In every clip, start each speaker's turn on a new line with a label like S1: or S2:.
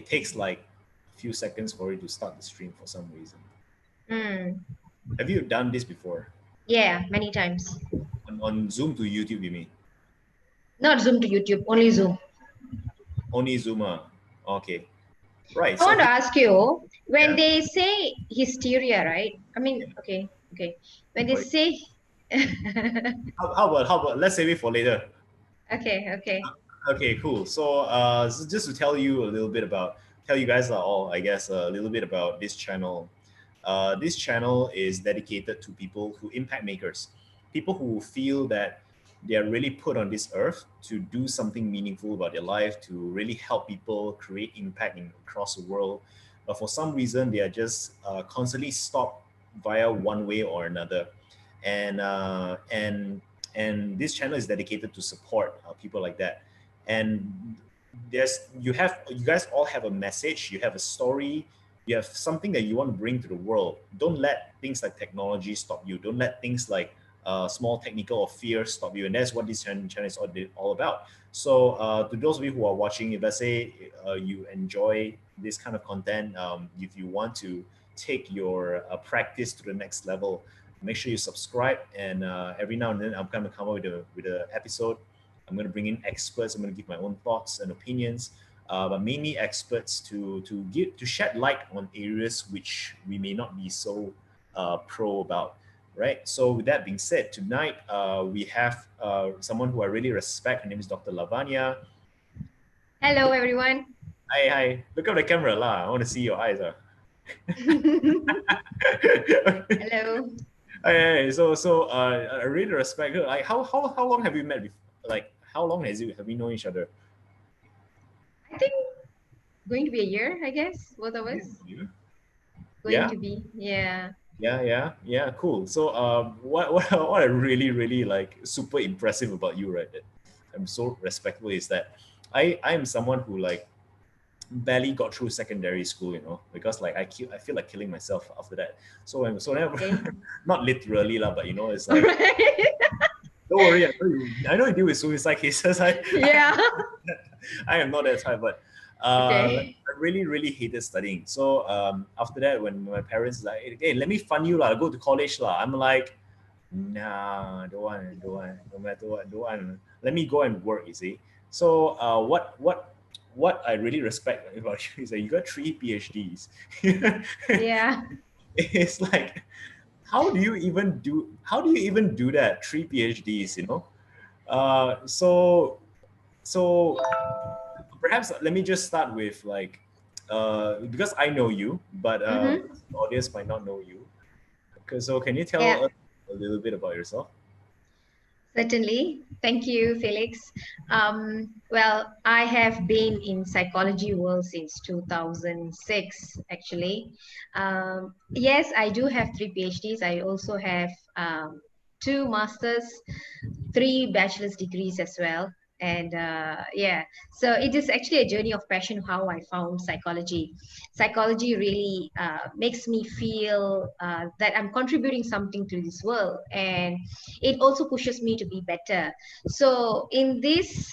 S1: takes like a few seconds for it to start the stream for some reason.
S2: Mm.
S1: Have you done this before?
S2: Yeah, many times.
S1: On Zoom to YouTube, you mean?
S2: Not Zoom to YouTube, only Zoom.
S1: Only Zoom. Okay. Right.
S2: I
S1: So
S2: want to ask you, when
S1: yeah.
S2: they say hysteria, right? I mean,
S1: Yeah.
S2: okay. When they
S1: Sorry.
S2: say,
S1: How about let's save it for later.
S2: okay.
S1: Okay, cool. So, just to tell you a little bit about, tell you guys all, I guess, a little bit about this channel. This channel is dedicated to people who impact makers, people who feel that they are really put on this earth to do something meaningful about their life, to really help people create impact across the world. But for some reason, they are just constantly stopped via one way or another, and uh, and and this channel is dedicated to support people like that. And you guys all have a message, you have a story, you have something that you want to bring to the world. Don't let things like technology stop you. Don't let things like small technical or fear stop you. And that's what this channel is all about. So to those of you who are watching, if let's say you enjoy this kind of content, if you want to take your practice to the next level, make sure you subscribe. And every now and then I'm going to come up with an episode. I'm going to bring in experts. I'm going to give my own thoughts and opinions, but mainly experts to shed light on areas which we may not be so pro about, right? So with that being said, tonight we have someone who I really respect. Her name is Dr. Lavanya.
S2: Hello, everyone.
S1: Hi. Look at the camera, lah. I want to see your eyes.
S2: Hello.
S1: Hey, so I really respect her. Like, how long have you met before? Like, how long have you known each other?
S2: I think going to be a year, I guess, both of us. Going
S1: Yeah.
S2: to be, yeah.
S1: Yeah. Cool. So, what I really like super impressive about you, right? That I'm so respectful is that I am someone who like barely got through secondary school, because like I feel like killing myself after that. So never,
S2: Okay.
S1: not literally lah, but it's
S2: All
S1: like,
S2: right.
S1: don't worry, I know you deal with suicide cases.
S2: Yeah.
S1: I am not that type, but like,
S2: Okay.
S1: I really hated studying. So after that, when my parents like, hey, let me fund you lah, go to college lah. I'm like, nah, don't want, no matter what, don't want. Let me go and work. You see. So what I really respect about you is that you got 3 PhDs.
S2: Yeah.
S1: It's like, how do you even do that? 3 PhDs, so perhaps let me just start with like, because I know you, but
S2: Mm-hmm.
S1: the audience might not know you. So can you
S2: Yeah.
S1: tell us a little bit about yourself?
S2: Certainly. Thank you, Felix. Well, I have been in psychology world since 2006, actually. Yes, I do have 3 PhDs. I also have 2 masters, 3 bachelor's degrees as well. And yeah, so it is actually a journey of passion how I found psychology. Psychology really makes me feel that I'm contributing something to this world, and it also pushes me to be better. So in this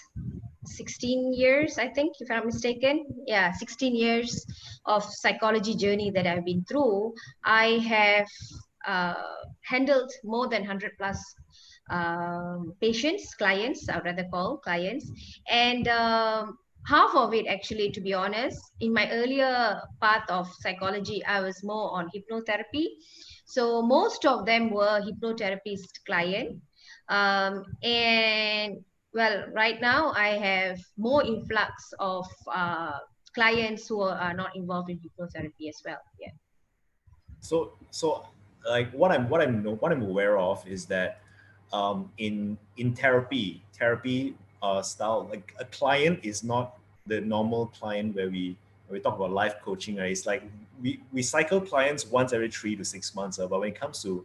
S2: 16 years, I think, if I'm not mistaken, yeah, 16 years of psychology journey that I've been through, I have handled more than 100 plus patients, clients, I would rather call clients. And half of it, actually, to be honest, in my earlier path of psychology, I was more on hypnotherapy. So most of them were hypnotherapist client. And well, right now I have more influx of clients who are not involved in hypnotherapy as well. Yeah.
S1: So like what I'm aware of is that in therapy style, like a client is not the normal client where we talk about life coaching, right? It's like we cycle clients once every 3 to 6 months, but when it comes to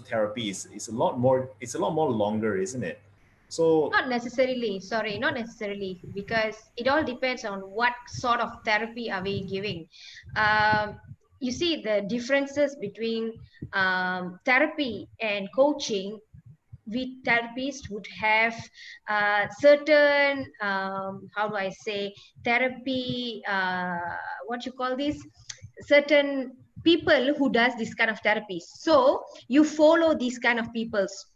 S1: therapy, it's a lot more longer, isn't it? So
S2: Not necessarily, sorry, not necessarily, because it all depends on what sort of therapy are we giving. Um, you see, the differences between therapy and coaching we therapists would have certain, how do I say, therapy, what you call this, certain people who does this kind of therapies. So you follow these kind of peoples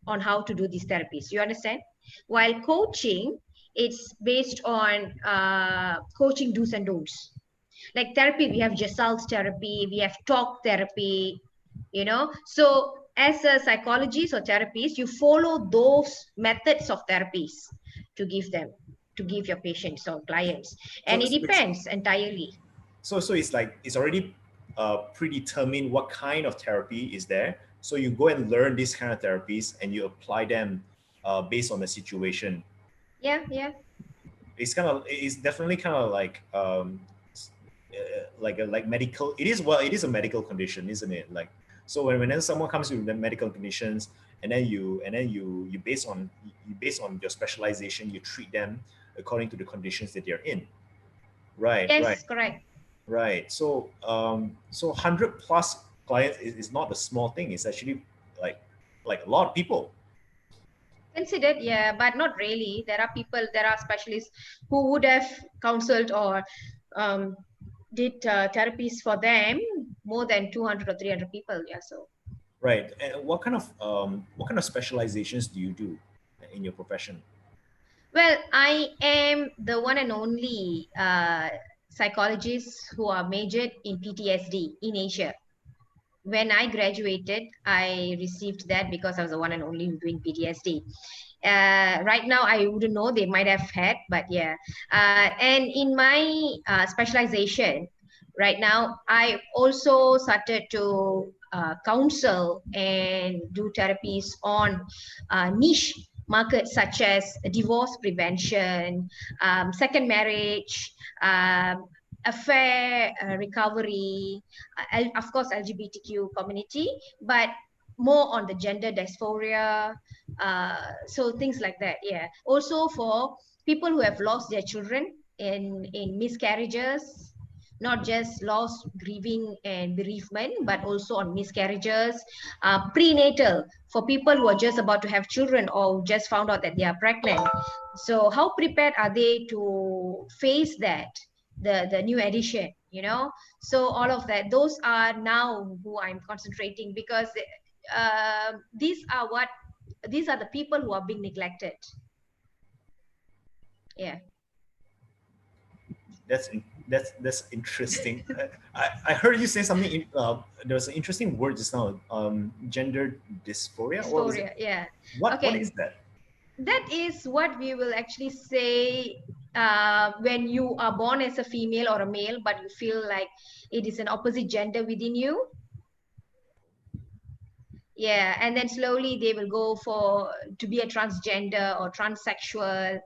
S2: on how to do these therapies. You understand? While coaching, it's based on coaching do's and don'ts. Like therapy, we have gestalt therapy, we have talk therapy, you know. So as a psychologist or therapist, you follow those methods of therapies to give them, to give your patients or clients, and
S1: So,
S2: it
S1: so it's
S2: depends entirely.
S1: so it's like it's already predetermined what kind of therapy is there. So you go and learn these kind of therapies and you apply them based on the situation.
S2: Yeah, yeah.
S1: It's definitely kind of like a like medical. It is, well, it is a medical condition, isn't it? Like, so whenever someone comes with the medical conditions, and then you based on your specialization, you treat them according to the conditions that they're in. Right, right.
S2: Yes, correct.
S1: Right. So 100 plus clients is not a small thing. It's actually like like a lot of people.
S2: Considered, yeah, but not really. There are people, there are specialists who would have counseled or um, did therapies for them more than 200 or 300 people. Yeah, so.
S1: Right. And what kind of specializations do you do in your profession?
S2: Well, I am the one and only psychologist who are majored in PTSD in Asia. When I graduated, I received that because I was the one and only doing PTSD. Right now, I wouldn't know, they might have had, but yeah. And in my specialization, right now, I also started to counsel and do therapies on niche markets such as divorce prevention, second marriage, affair recovery, of course, LGBTQ community, but more on the gender dysphoria, so things like that. Yeah. Also for people who have lost their children in miscarriages, not just loss, grieving, and bereavement, but also on miscarriages, prenatal for people who are just about to have children or just found out that they are pregnant. So how prepared are they to face that? The new edition, you know. So all of that, those are now who I'm concentrating, because these are the people who are being neglected. Yeah.
S1: That's interesting. I heard you say something. There was an interesting word just now. Gender dysphoria. What was it?
S2: Dysphoria, yeah.
S1: What
S2: Okay,
S1: is that?
S2: that is what we will actually say when you are born as a female or a male, but you feel like it is an opposite gender within you. Yeah, and then slowly they will go for to be a transgender or transsexual,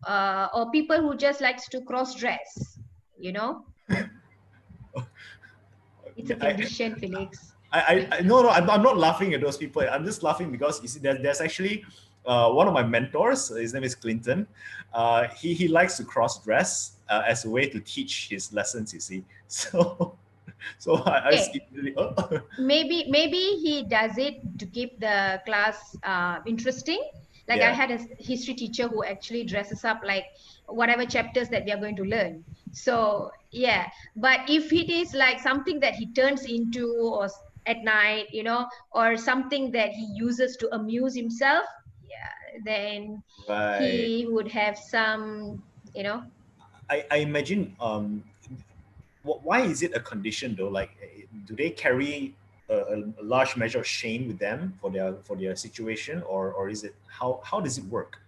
S2: or people who just likes to cross dress, you know. It's a
S1: I,
S2: condition, Felix.
S1: no, I'm not laughing at those people. I'm just laughing because you see, there's actually one of my mentors. His name is Clinton. He likes to cross dress as a way to teach his lessons. You see, so I
S2: Okay,
S1: immediately,
S2: maybe he does it to keep the class interesting. Like I
S1: yeah,
S2: had a history teacher who actually dresses up like whatever chapters that we are going to learn. So yeah, but if it is like something that he turns into, or at night, you know, or something that he uses to amuse himself, yeah, then
S1: right.
S2: he would have some, you know.
S1: I imagine why is it a condition though? Like, do they carry a large measure of shame with them for their situation, or is it how does it work?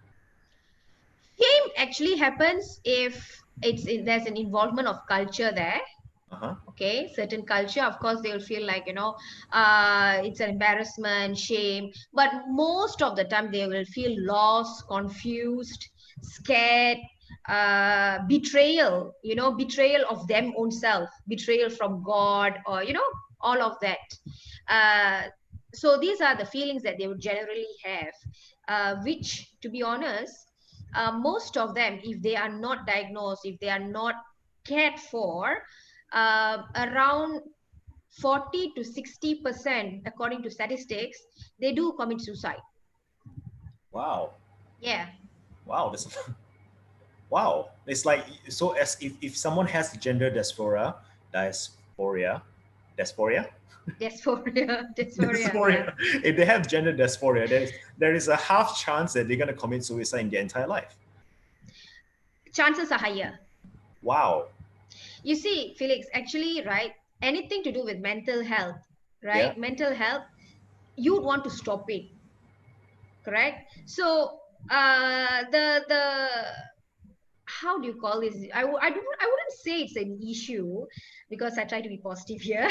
S2: Shame actually happens if there's an involvement of culture there.
S1: Uh huh.
S2: Okay, certain culture, of course they will feel like, you know, it's an embarrassment, shame, but most of the time they will feel lost, confused, scared, betrayal, you know, betrayal of them own self, betrayal from God, or you know, all of that. So these are the feelings that they would generally have, which, to be honest, most of them, if they are not diagnosed, if they are not cared for, around 40 to 60%, according to statistics, they do commit suicide.
S1: Wow.
S2: Yeah.
S1: Wow. That's wow. It's like so as if someone has gender dysphoria, dysphoria,
S2: Dysphoria. Dysphoria. Yeah.
S1: dysphoria. If they have gender dysphoria, there is a half chance that they're gonna commit suicide in their entire life.
S2: Chances are higher.
S1: Wow.
S2: You see, Felix, actually, right, anything to do with mental health,
S1: Yeah.
S2: right? Mental health, you would want to stop it, correct? So the how do you call this? I wouldn't say it's an issue because I try to be positive here.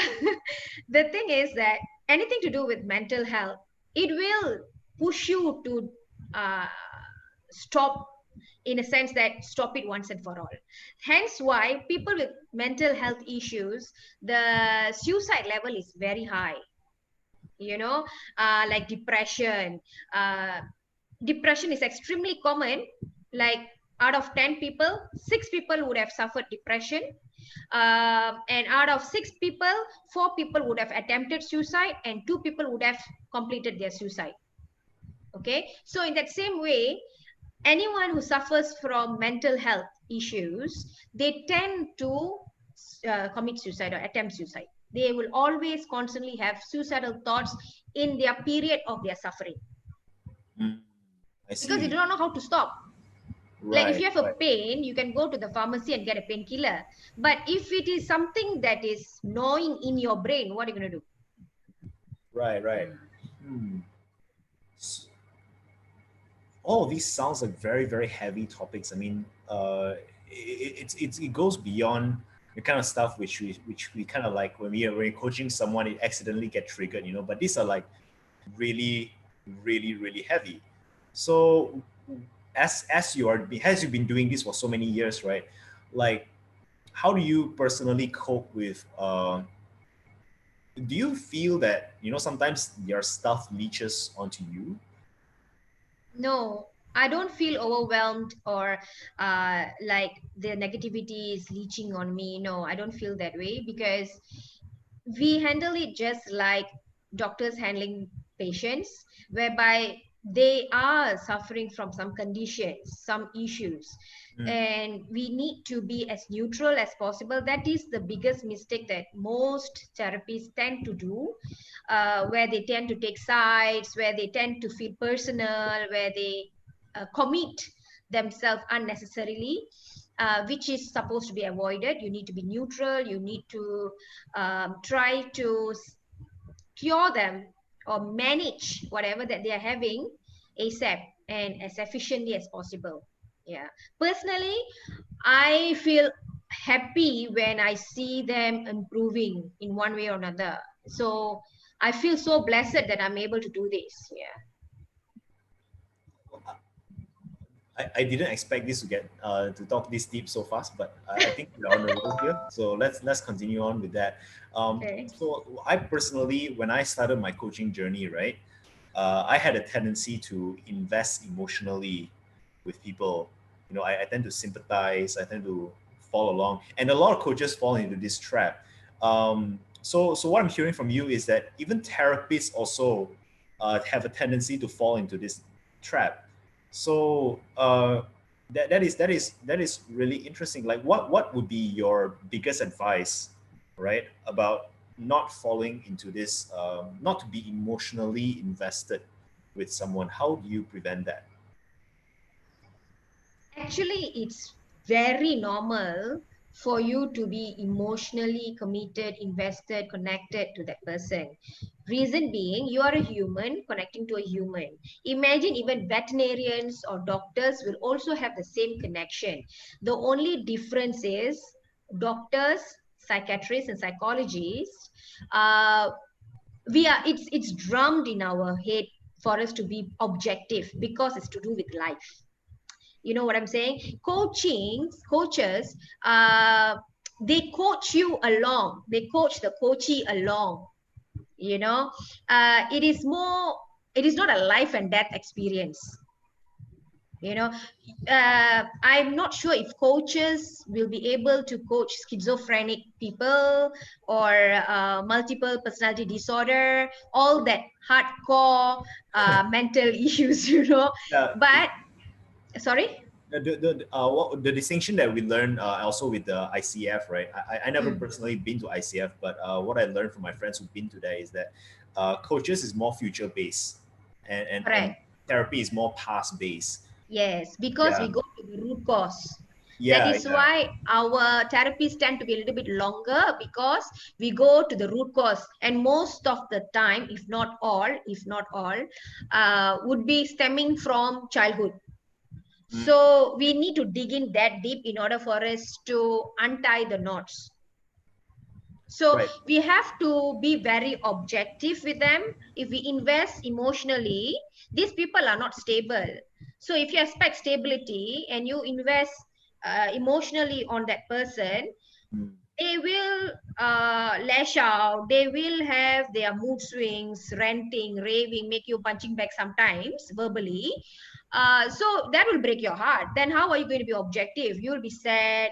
S2: The thing is that anything to do with mental health, it will push you to uh, stop, in a sense that stop it once and for all. Hence why people with mental health issues, the suicide level is very high, you know, like depression. Depression is extremely common. Like out of 10 people, 6 people would have suffered depression. And out of 6 people, 4 people would have attempted suicide and 2 people would have completed their suicide. Okay, so in that same way, anyone who suffers from mental health issues, they tend to commit suicide or attempt suicide. They will always constantly have suicidal thoughts in their period of their suffering
S1: Mm, I
S2: because they
S1: see.
S2: do not know how to stop. Like if
S1: Right.
S2: you have a
S1: Right.
S2: pain, you can go to the pharmacy and get a painkiller. But if it is something that is gnawing in your brain, what are you going to do?
S1: Right. Right.
S2: Mm.
S1: Hmm. S- All of these sounds like very, very heavy topics. I mean, it goes beyond the kind of stuff which we kind of like when we're coaching someone, it accidentally get triggered, you know. But these are like really, really, really heavy. So as you've been doing this for so many years, right? Like, how do you personally cope with? Do you feel that sometimes your stuff leaches onto you?
S2: No, I don't feel overwhelmed or like the negativity is leaching on me. No, I don't feel that way because we handle it just like doctors handling patients, whereby they are suffering from some conditions, some issues,
S1: Mm,
S2: and we need to be as neutral as possible. That is the biggest mistake that most therapists tend to do, where they tend to take sides, where they tend to feel personal, where they commit themselves unnecessarily, which is supposed to be avoided. You need to be neutral. You need to try to cure them or manage whatever that they are having ASAP and as efficiently as possible. Yeah. Personally, I feel happy when I see them improving in one way or another. So I feel so blessed that I'm able to do this. Yeah.
S1: I didn't expect this to get to talk this deep so fast, but I think we're on the roll here. So let's continue on with that.
S2: Okay.
S1: So I personally, when I started my coaching journey, right, I had a tendency to invest emotionally with people. I tend to sympathize. I tend to follow along, and a lot of coaches fall into this trap. So what I'm hearing from you is that even therapists also have a tendency to fall into this trap. So that is really interesting. Like, what would be your biggest advice, right, about not falling into this, not to be emotionally invested with someone? How do you prevent that?
S2: Actually, it's very normal for you to be emotionally committed, invested, connected to that person. Reason being, you are a human connecting to a human. Imagine even veterinarians or doctors will also have the same connection. The only difference is doctors, psychiatrists, and psychologists. It's drummed in our head for us to be objective because it's to do with life. You know what I'm saying? Coaches, uh they coach you along, they coach the coachee along, you know. It is not a life and death experience. You know, I'm not sure if coaches will be able to coach schizophrenic people or multiple personality disorder, all that hardcore mental issues, you know.
S1: Uh,
S2: But sorry.
S1: the distinction that we learned also with the ICF, right? I never
S2: Mm,
S1: personally been to ICF, but what I learned from my friends who've been to that is that coaches is more future based, and
S2: correct.
S1: therapy is more past based.
S2: Yes, because we
S1: Yeah,
S2: go to the root cause. That
S1: yeah,
S2: is
S1: yeah.
S2: why our therapies tend to be a little bit longer, because we go to the root cause. And most of the time, if not all, would be stemming from childhood.
S1: Mm,
S2: So we need to dig in that deep in order for us to untie the knots. So
S1: right.
S2: we have to be very objective with them. If we invest emotionally, these people are not stable. So if you expect stability and you invest emotionally on that person,
S1: Mm,
S2: they will lash out. They will have their mood swings, ranting, raving, make you punching back sometimes verbally. So that will break your heart. Then how are you going to be objective? You will be sad,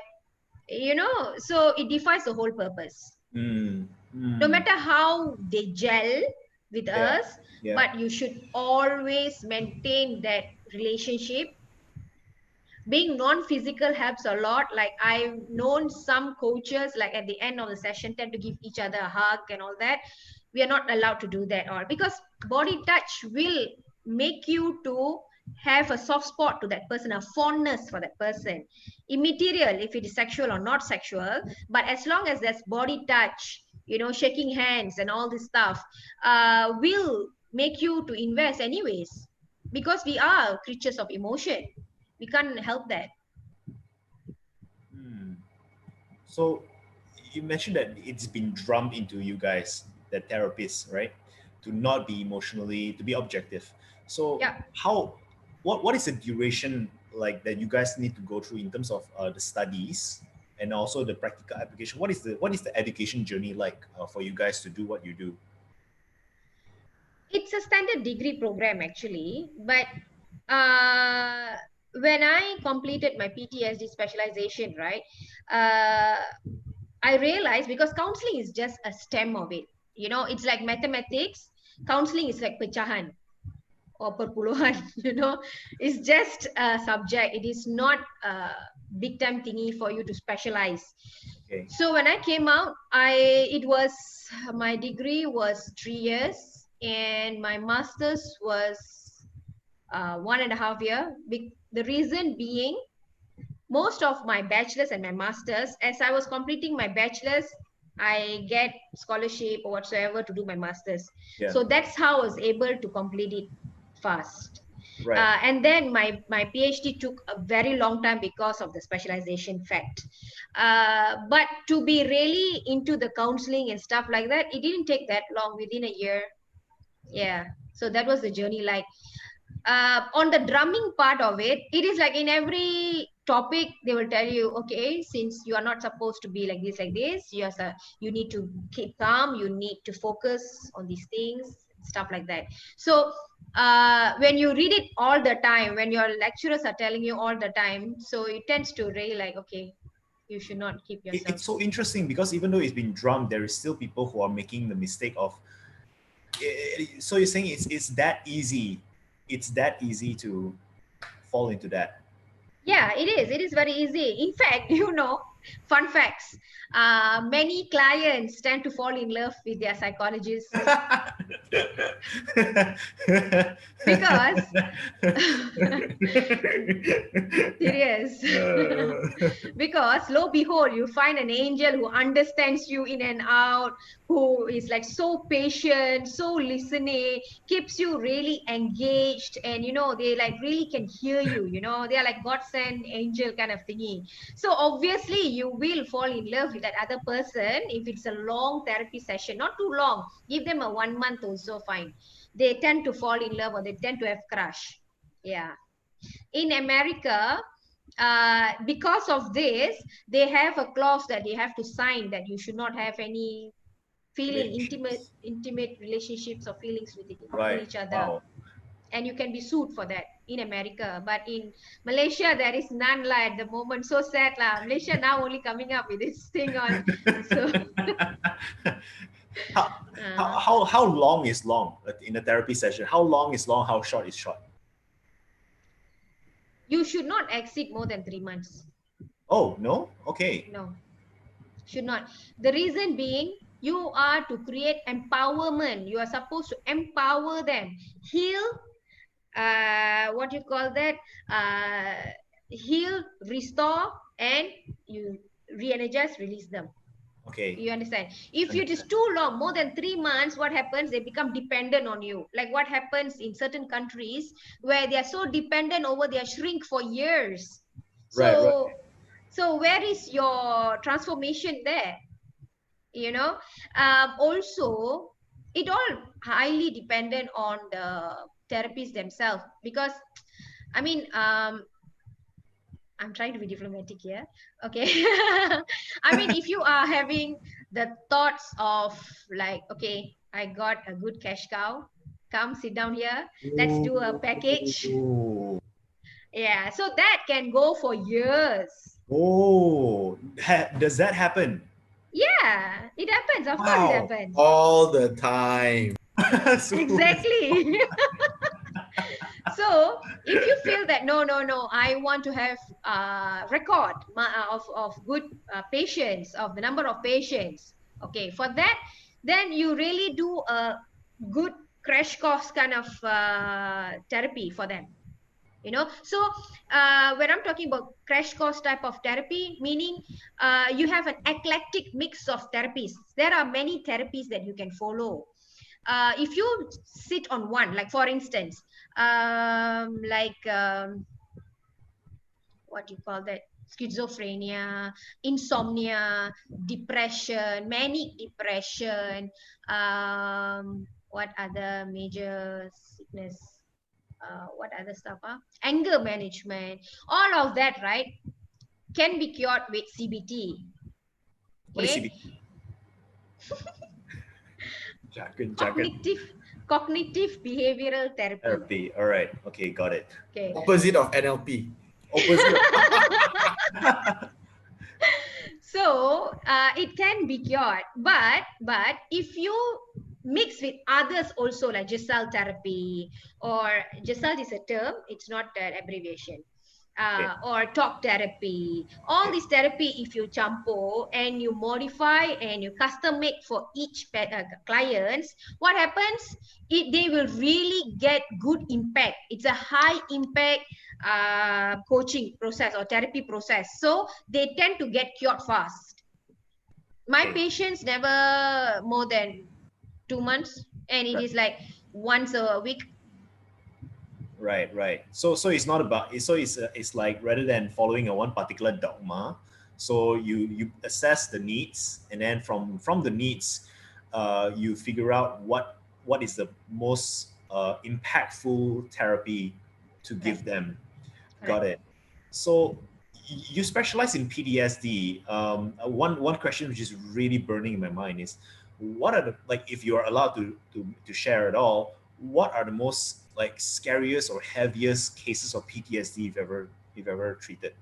S2: you know. So it defies the whole purpose,
S1: mm,
S2: no
S1: mm.
S2: matter how they gel with
S1: Yeah,
S2: us.
S1: yeah.
S2: But you should always maintain that relationship. Being non-physical helps a lot. Like I've known some coaches, like at the end of the session, tend to give each other a hug and all that. We are not allowed to do that, all because body touch will make you to have a soft spot to that person, a fondness for that person, immaterial if it is sexual or not sexual. But as long as there's body touch, you know, shaking hands and all this stuff, will make you to invest anyways, because we are creatures of emotion. We can't help that.
S1: Mm. So you mentioned that it's been drummed into you guys, the therapists, right? To not be emotionally, to be objective. So
S2: Yeah.
S1: how, what is the duration like that you guys need to go through in terms of the studies and also the practical application? What is the education journey like for you guys to do what you do?
S2: It's a standard degree program actually, but uh, when I completed my PTSD specialization, right, uh, I realized, because counseling is just a stem of it. You know, it's like mathematics. Counseling is like pecahan or perpuluhan. You know, it's just a subject. It is not a big time thingy for you to specialize.
S1: Okay.
S2: So when I came out, it was my degree was 3 years and my master's was 1.5 year. The reason being, most of my bachelor's and my master's, as I was completing my bachelor's, I get scholarship or whatsoever to do my master's.
S1: Yeah.
S2: So that's how I was able to complete it fast.
S1: Right.
S2: And then my PhD took a very long time because of the specialization fact. But to be really into the counseling and stuff like that, it didn't take that long, within a year. Yeah. So that was the journey. Like on the drumming part of it, it is like in every topic they will tell you, okay, since you are not supposed to be like this, you need to keep calm, you need to focus on these things, stuff like that. So when you read it all the time, when your lecturers are telling you all the time, so it tends to really like, okay, you should not keep yourself.
S1: It's so interesting because even though it's been drummed, there is still people who are making the mistake of. So you're saying it's that easy? It's that easy to fall into that?
S2: Yeah, it is very easy. In fact, you know, fun facts, many clients tend to fall in love with their psychologist, because serious. Because lo behold, you find an angel who understands you in and out, who is like so patient, so listening, keeps you really engaged, and you know, they like really can hear you, you know, they are like God sent angel kind of thingy. So obviously you will fall in love with that other person if it's a long therapy session, not too long, give them a 1 month also fine. They tend to fall in love or they tend to have crush. Yeah. In America, because of this, they have a clause that you have to sign, that you should not have any feeling, intimate
S1: Relationships.
S2: intimate relationships or feelings with
S1: Right.
S2: each other,
S1: Wow.
S2: and you can be sued for that in America, but in Malaysia there is none lah at the moment. So sad lah. Malaysia now only coming up with this thing on. So
S1: how,
S2: uh,
S1: how long is long in a therapy session? How long is long? How short is short?
S2: you should not exceed more than 3 months.
S1: Oh, no? Okay.
S2: No, should not. The reason being, you are to create empowerment. You are supposed to empower them, heal, what you call that, heal, restore, and you re-energize, release them.
S1: Okay.
S2: You understand? If it is
S1: Understand.
S2: too long, more than 3 months, what happens? They become dependent on you. Like what happens in certain countries where they are so dependent over their shrink for years.
S1: Right, right.
S2: So where is your transformation there? You know, also it all highly dependent on the therapists themselves, because I mean, I'm trying to be diplomatic here. Okay. I mean, if you are having the thoughts of like, okay, I got a good cash cow, come sit down here, let's do a package.
S1: Oh,
S2: Yeah, so that can go for years.
S1: oh. Does that happen?
S2: Yeah, it happens. Of course, it
S3: Wow.
S2: happens.
S3: All the time.
S1: So
S2: Exactly. So if you feel that no, I want to have record of good patients, of the number of patients, okay, for that, then you really do a good crash course kind of therapy for them. You know, so when I'm talking about crash course type of therapy, meaning you have an eclectic mix of therapies. There are many therapies that you can follow. If you sit on one, like for instance, what you call that, schizophrenia, insomnia, depression, manic depression, what other major sickness, what other stuff, anger management, all of that, right, can be cured with CBT.
S1: what is
S2: Okay.
S1: CBT? Jargon, jargon.
S2: Cognitive behavioral therapy.
S1: Therapy. All right. Okay, got it.
S2: Okay.
S3: Opposite of NLP.
S1: Opposite.
S2: So it can be cured, but if you mix with others also, like gestalt therapy, or gestalt is a term, it's not an abbreviation,
S1: Okay.
S2: or talk therapy, all
S1: Okay.
S2: this therapy, if you champo and you modify and you custom make for each clients, what happens, they will really get good impact. It's a high impact coaching process or therapy process, so they tend to get cured fast. My
S1: Okay.
S2: patients never more than 2 months, and it is like once a week.
S1: Right, right. So it's not about it's like rather than following a one particular dogma, so you assess the needs, and then from the needs, you figure out what is the most impactful therapy to give them. Got it. So you specialize in PTSD. One question which is really burning in my mind is, what are the, like, if you are allowed to share at all, what are the most like scariest or heaviest cases of PTSD you've ever treated?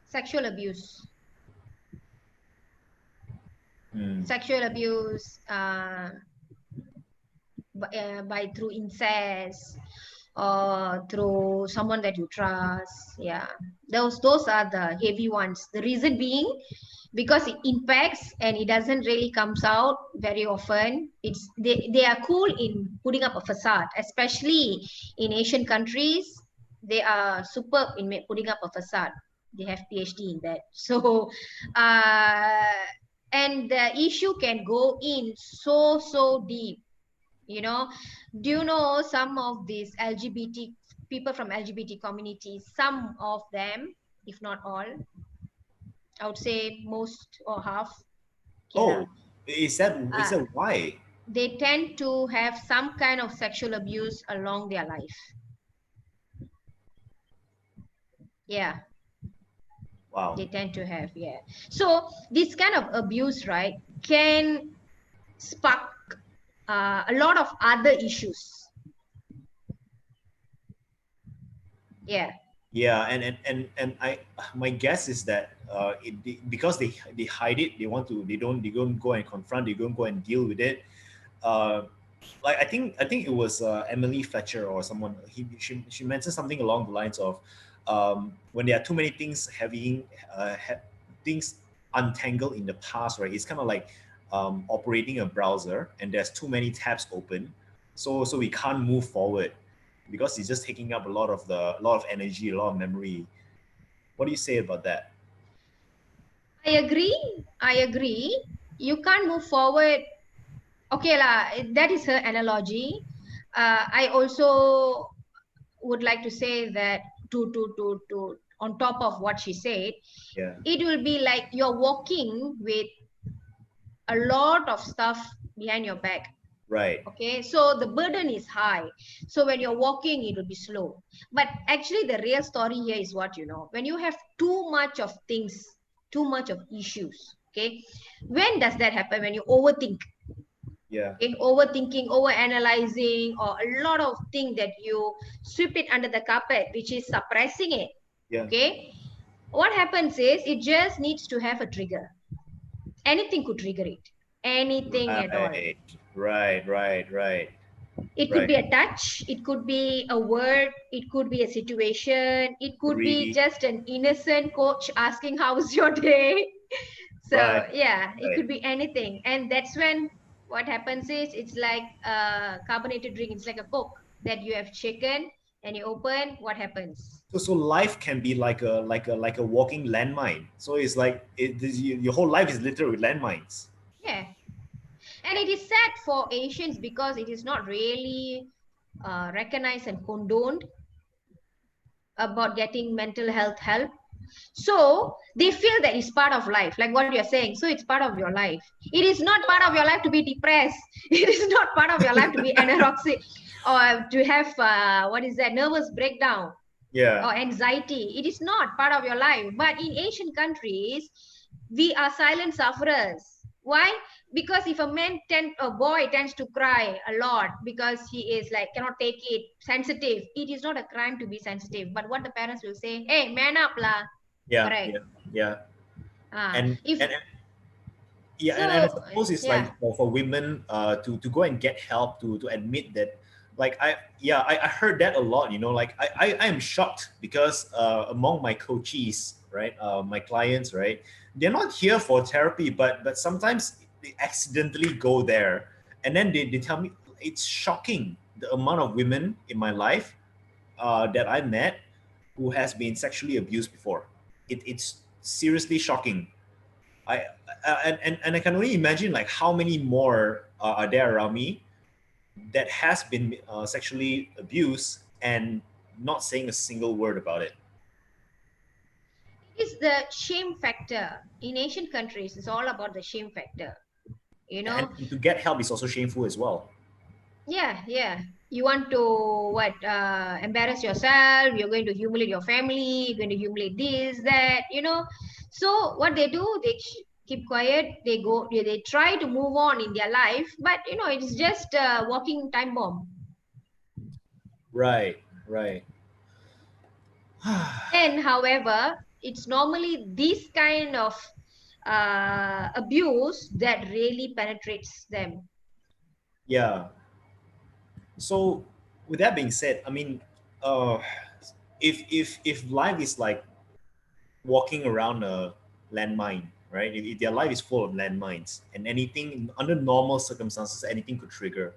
S2: Sexual abuse.
S1: Mm.
S2: Sexual abuse by through incest or through someone that you trust. Yeah, those are the heavy ones. The reason being, because it impacts and it doesn't really comes out very often. It's they are cool in putting up a facade, especially in Asian countries. They are superb in putting up a facade. They have PhD in that. So and the issue can go in so deep. You know, do you know some of these LGBT people from LGBT communities, some of them, if not all, I would say most or half, okay lah,
S1: Oh, is that why?
S2: they tend to have some kind of sexual abuse along their life. Yeah,
S1: Wow.
S2: they tend to have, yeah. So this kind of abuse, right, can spark a lot of other issues. Yeah.
S1: Yeah, and my guess is that because they hide it, they don't go and confront, they don't go and deal with it. Uh, like I think it was Emily Fletcher or someone. She mentioned something along the lines of when there are too many things having things untangled in the past, right? It's kind of like operating a browser and there's too many tabs open, so we can't move forward because it's just taking up a lot of energy, a lot of memory. What do you say about that?
S2: I agree. I agree. You can't move forward. Okay, lah. That is her analogy. I also would like to say that to on top of what she said,
S1: Yeah,
S2: it will be like you're walking with a lot of stuff behind your back.
S1: right.
S2: Okay, so the burden is high. So when you're walking, it will be slow. But actually, the real story here is what you know. When you have too much of things, too much of issues. Okay, when does that happen? When you overthink.
S1: Yeah,
S2: Okay, overthinking, over analyzing, or a lot of things that you sweep it under the carpet, which is suppressing it.
S1: yeah.
S2: Okay, what happens is it just needs to have a trigger. Anything could trigger it. Anything at all.
S1: Right, right, right, right,
S2: It could
S1: right.
S2: be a touch, it could be a word, it could be a situation, it could be
S1: Read.
S2: just an innocent coach asking, how's your day?
S1: Right,
S2: So, yeah, it
S1: right.
S2: could be anything. And that's when what happens is it's like a carbonated drink, it's like a Coke that you have shaken and you open, what happens?
S1: So life can be like a walking landmine. So it's like your whole life is littered with landmines.
S2: Yeah. And it is sad for Asians because it is not really recognized and condoned about getting mental health help. So they feel that it's part of life, like what you're saying. So it's part of your life. It is not part of your life to be depressed. It is not part of your life to be anorexic or to have what is that, nervous breakdown
S1: Yeah,
S2: or anxiety. It is not part of your life. But in Asian countries, we are silent sufferers. Why? Because if a boy tends to cry a lot because he is like cannot take it, sensitive, it is not a crime to be sensitive. But what the parents will say, hey, man up lah.
S1: yeah,
S2: Correct.
S1: yeah, yeah. And
S2: If
S1: and yeah, and I
S2: so,
S1: suppose it's
S2: yeah.
S1: like for women to go and get help to admit that, like I heard that a lot, like I am shocked because among my coachees, right, my clients, right, they're not here for therapy, but sometimes they accidentally go there, and then they tell me it's shocking the amount of women in my life that I met who has been sexually abused before. It's seriously shocking. I and I can only imagine like how many more are there around me that has been sexually abused and not saying a single word about it.
S2: It is the shame factor. In Asian countries, it's all about the shame factor. You know,
S1: And to get help is also shameful as well.
S2: yeah, yeah. You want to what? Embarrass yourself. You're going to humiliate your family. You're going to humiliate this, that. So what they do, they keep quiet. They go. They try to move on in their life, but it's just a walking time bomb.
S1: Right, right.
S2: Then, however, it's normally this kind of abuse that really penetrates them.
S1: Yeah. So with that being said, I mean, uh, if life is like walking around a landmine, right? If their life is full of landmines and anything under normal circumstances, anything could trigger.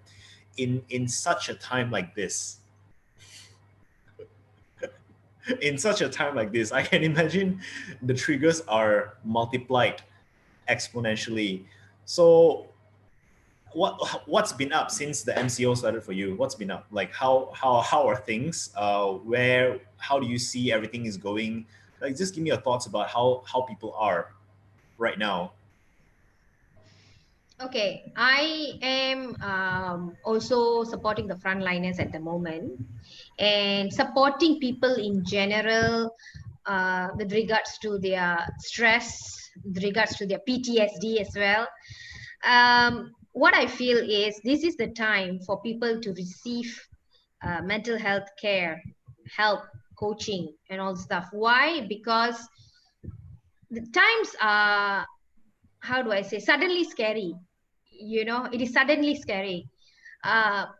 S1: In such a time like this, in such a time like this, I can imagine the triggers are multiplied exponentially. So what's been up since the MCO started for you? What's been up? Like how are things? How do you see everything is going? Like just give me your thoughts about how people are right now.
S2: Okay, I am also supporting the frontliners at the moment and supporting people in general with regards to their stress, with regards to their PTSD as well. What I feel is this is the time for people to receive mental health care, help, coaching and all stuff. Why? Because the times are, how do I say, suddenly scary. It is suddenly scary.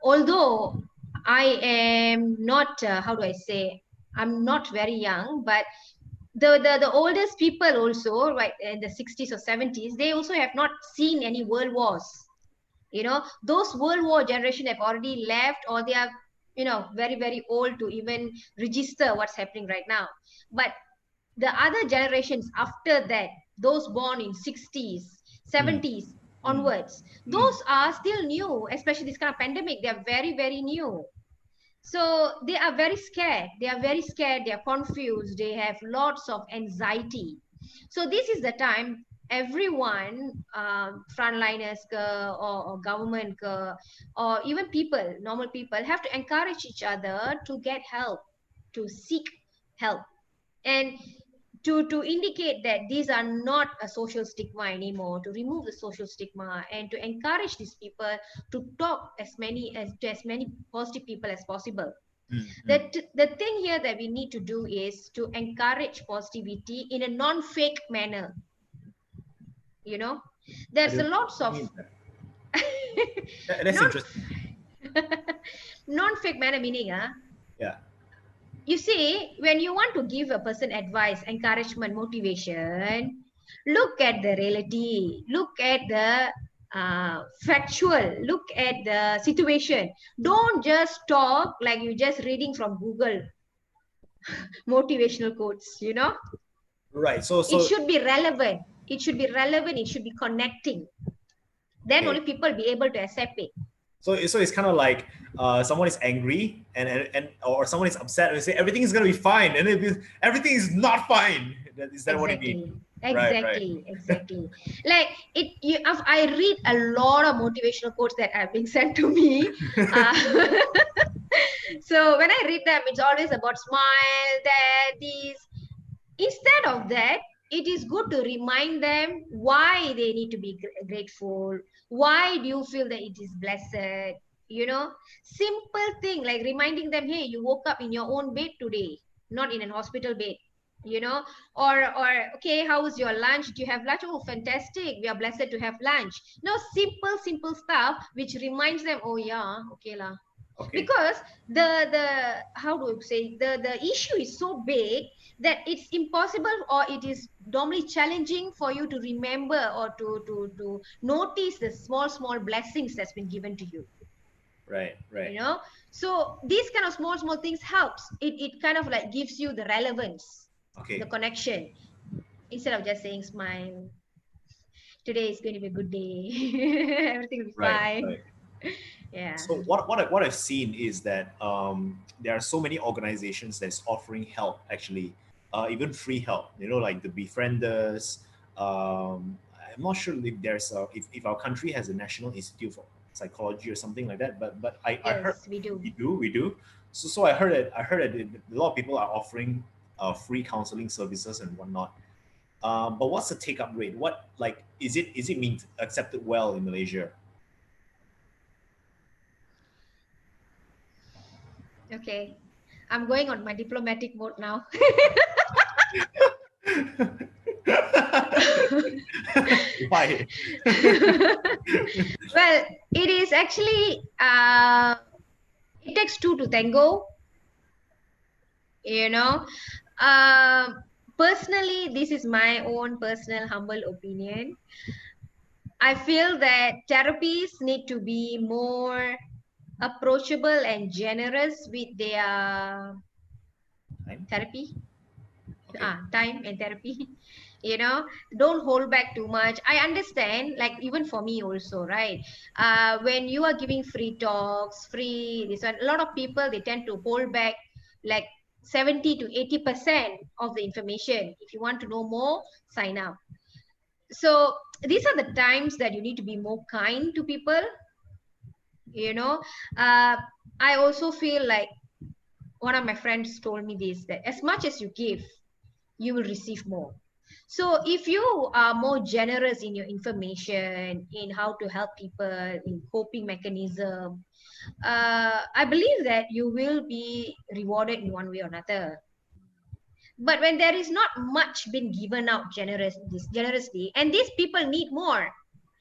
S2: Although I am not, how do I say, I'm not very young, but the oldest people also, right, in the 60s or 70s, they also have not seen any world wars. Those world war generation have already left, or they are, very, very old to even register what's happening right now. But the other generations after that, those born in 60s,
S1: Mm,
S2: 70s
S1: mm,
S2: onwards,
S1: mm.
S2: those are still new, especially this kind of pandemic. They are very, very new. So they are very scared. They are very scared. They are confused. They have lots of anxiety. So this is the time everyone, frontliners or government or even people, normal people, have to encourage each other to get help, to seek help, and to indicate that these are not a social stigma anymore, to remove the social stigma and to encourage these people to talk as many positive people as possible.
S1: Mm, mm.
S2: The thing here that we need to do is to encourage positivity in a non-fake manner. you know
S1: I
S2: there's a
S1: don't
S2: lots of
S1: mean that. That's
S2: non
S1: interesting.
S2: non-fake manner, meaning,
S1: Yeah.
S2: you see, when you want to give a person advice, encouragement, motivation, look at the reality, look at the factual, look at the situation. Don't just talk like you're just reading from Google motivational quotes.
S1: Right.
S2: It
S1: So
S2: should be relevant. It should be relevant. It should be connecting. Then
S1: okay.
S2: only people be able to accept it.
S1: So it's kind of like someone is angry and or someone is upset and they say everything is gonna be fine and everything is not fine. Is that what you mean?
S2: Exactly.
S1: Right. Right.
S2: Exactly. Like I read a lot of motivational quotes that have been sent to me. Uh, so when I read them, it's always about smile, that, this. Instead of that, it is good to remind them why they need to be grateful. Why do you feel that it is blessed? Simple thing like reminding them, hey, you woke up in your own bed today, not in an hospital bed. you know or okay, how was your lunch? Do you have lunch? Oh, fantastic, we are blessed to have lunch. No, simple stuff which reminds them, oh yeah, okay lah.
S1: Okay.
S2: Because the how do I say, the issue is so big that it's impossible, or it is normally challenging for you to remember, or to notice the small blessings that's been given to you.
S1: Right.
S2: you
S1: Right.
S2: know so these kind of small things helps. It kind of like gives you the relevance, the
S1: Okay.
S2: connection, instead of just saying smile, today is going to be a good day, everything will be
S1: Right.
S2: fine.
S1: Right.
S2: Yeah.
S1: So what I've seen is that there are so many organizations that's offering help actually, even free help. Like the Befrienders. I'm not sure if if our country has a National Institute for Psychology or something like that. But I heard
S2: Yes, we do.
S1: we do. So I heard that a lot of people are offering free counseling services and whatnot. But what's the take up rate? What, like, is it being accepted well in Malaysia?
S2: Okay, I'm going on my diplomatic mode now.
S1: Why?
S2: Well, it is actually, it takes two to tango. you know uh, Personally, this is my own personal humble opinion. I feel that therapies need to be more approachable and generous with their
S1: Time?
S2: therapy,
S1: Okay.
S2: time and therapy. you know don't hold back too much. I understand, like even for me also, right? When you are giving free talks, free this one, a lot of people, they tend to hold back like 70 to 80% of the information. If you want to know more, sign up. So these are the times that you need to be more kind to people. you know uh, I also feel like, one of my friends told me this, that as much as you give, you will receive more. So if you are more generous in your information, in how to help people, in coping mechanism, I believe that you will be rewarded in one way or another. But when there is not much been given out generously, and these people need more.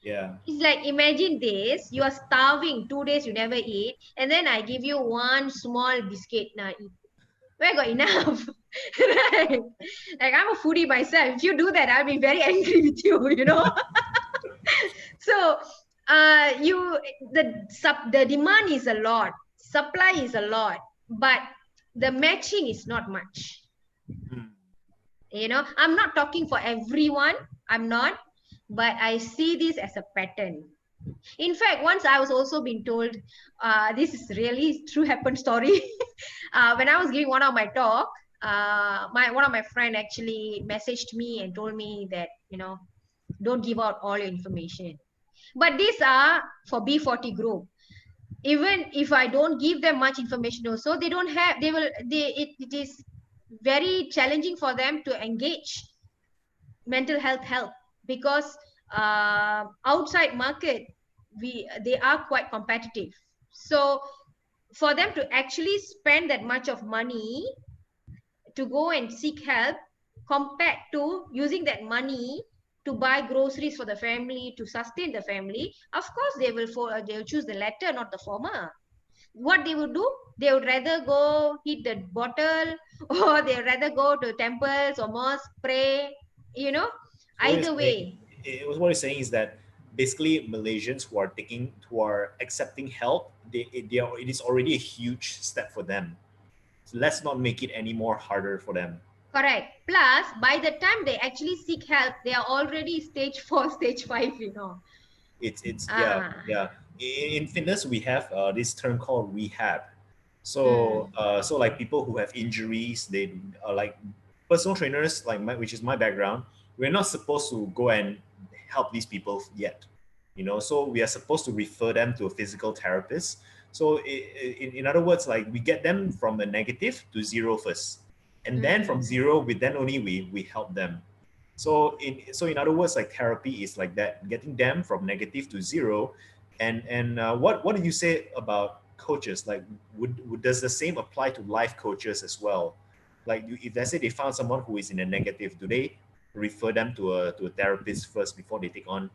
S1: Yeah.
S2: It's like, imagine this, you are starving, 2 days you never eat, and then I give you one small biscuit. Now eat. Where got enough? Right? Like, I'm a foodie myself. If you do that, I'll be very angry with you, you know. So you the demand is a lot, supply is a lot, but the matching is not much.
S1: Mm.
S2: You know, I'm not talking for everyone, I'm not, but I see this as a pattern. In fact, once I was also being told, this is really true happened story. When I was giving one of my talk, my one of my friend actually messaged me and told me that, you know, don't give out all your information. But these are for B40 group. Even if I don't give them much information also, they don't have, they will, it is very challenging for them to engage mental health help, because outside market, they are quite competitive. So for them to actually spend that much of money to go and seek help, compared to using that money to buy groceries for the family, to sustain the family, of course they will choose the latter, not the former. What they would do, they would rather go hit the bottle, or they would rather go to temples or mosque, pray, you know.
S1: So what you're
S2: Either
S1: saying,
S2: way.
S1: what you're saying is that basically Malaysians who are accepting help, it is already a huge step for them. So let's not make it any more harder for them.
S2: Correct. Plus, by the time they actually seek help, they are already stage 4, stage 5, you know.
S1: It's yeah,
S2: Ah.
S1: yeah. In fitness, we have this term called rehab. So
S2: Mm,
S1: so like people who have injuries, they are like personal trainers, like which is my background. We're not supposed to go and help these people yet, you know. So we are supposed to refer them to a physical therapist. So in other words, like we get them from a negative to zero first, and then from
S2: mm.
S1: zero, we then only we help them. So in other words, like therapy is like that, getting them from negative to zero. And what do you say about coaches? Like, does the same apply to life coaches as well? Like, if let's say they found someone who is in a negative, do they refer them to a therapist first before they take on?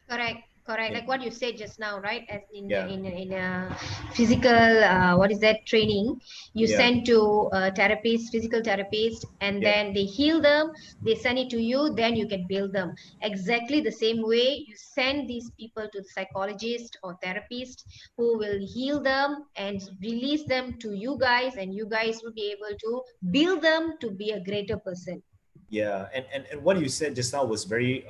S2: Correct, correct.
S1: Yeah,
S2: Like what you said just now, right? As
S1: yeah,
S2: in a physical, what is that, training? You
S1: yeah,
S2: send to a therapist, physical therapist, and
S1: yeah,
S2: then they heal them. They send it to you, then you can build them. Exactly the same way you send these people to the psychologist or therapist, who will heal them and release them to you guys, and you guys will be able to build them to be a greater person.
S1: yeah. And what you said just now was very,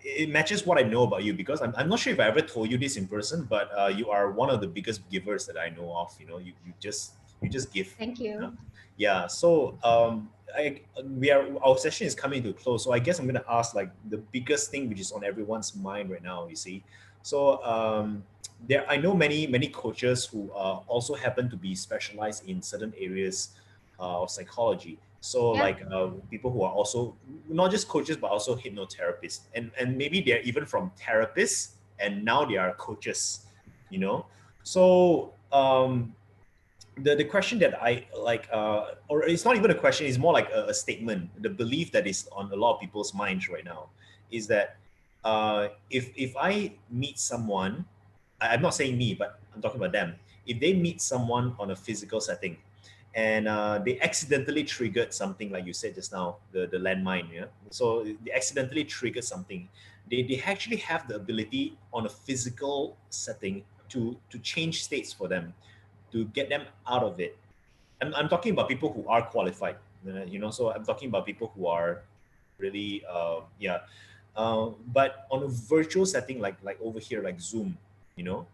S1: it matches what I know about you, because I'm not sure if I ever told you this in person, but you are one of the biggest givers that I know of. You know, you just give.
S2: Thank
S1: You know?
S2: you.
S1: Yeah. So our session is coming to a close. So I guess I'm gonna ask like the biggest thing which is on everyone's mind right now. You see, so there I know many coaches who also happen to be specialized in certain areas of psychology. So
S2: Yeah.
S1: like people who are also not just coaches but also hypnotherapists, and maybe they're even from therapists and now they are coaches, you know. So the question that I like, or it's not even a question, it's more like a statement. The belief that is on a lot of people's minds right now is that if I meet someone, I'm not saying me, but I'm talking about them. If they meet someone on a physical setting, and they accidentally triggered something, like you said just now, the landmine, yeah. So they accidentally triggered something. They actually have the ability on a physical setting to change states for them, to get them out of it. I'm talking about people who are qualified, you know. So I'm talking about people who are really, yeah. But on a virtual setting, like over here, like Zoom, you know,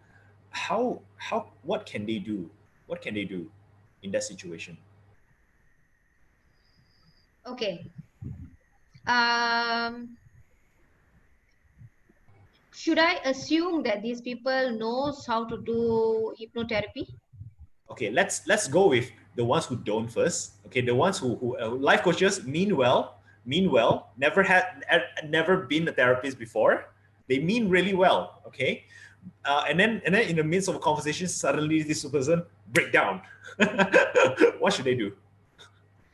S1: how what can they do? What can they do in that situation?
S2: Okay. Um, should I assume that these people knows how to do hypnotherapy?
S1: Okay, let's go with the ones who don't first. Okay, the ones who life coaches mean well, never been a therapist before. They mean really well. Okay, and then in the midst of a conversation, suddenly this person break down. What should they do?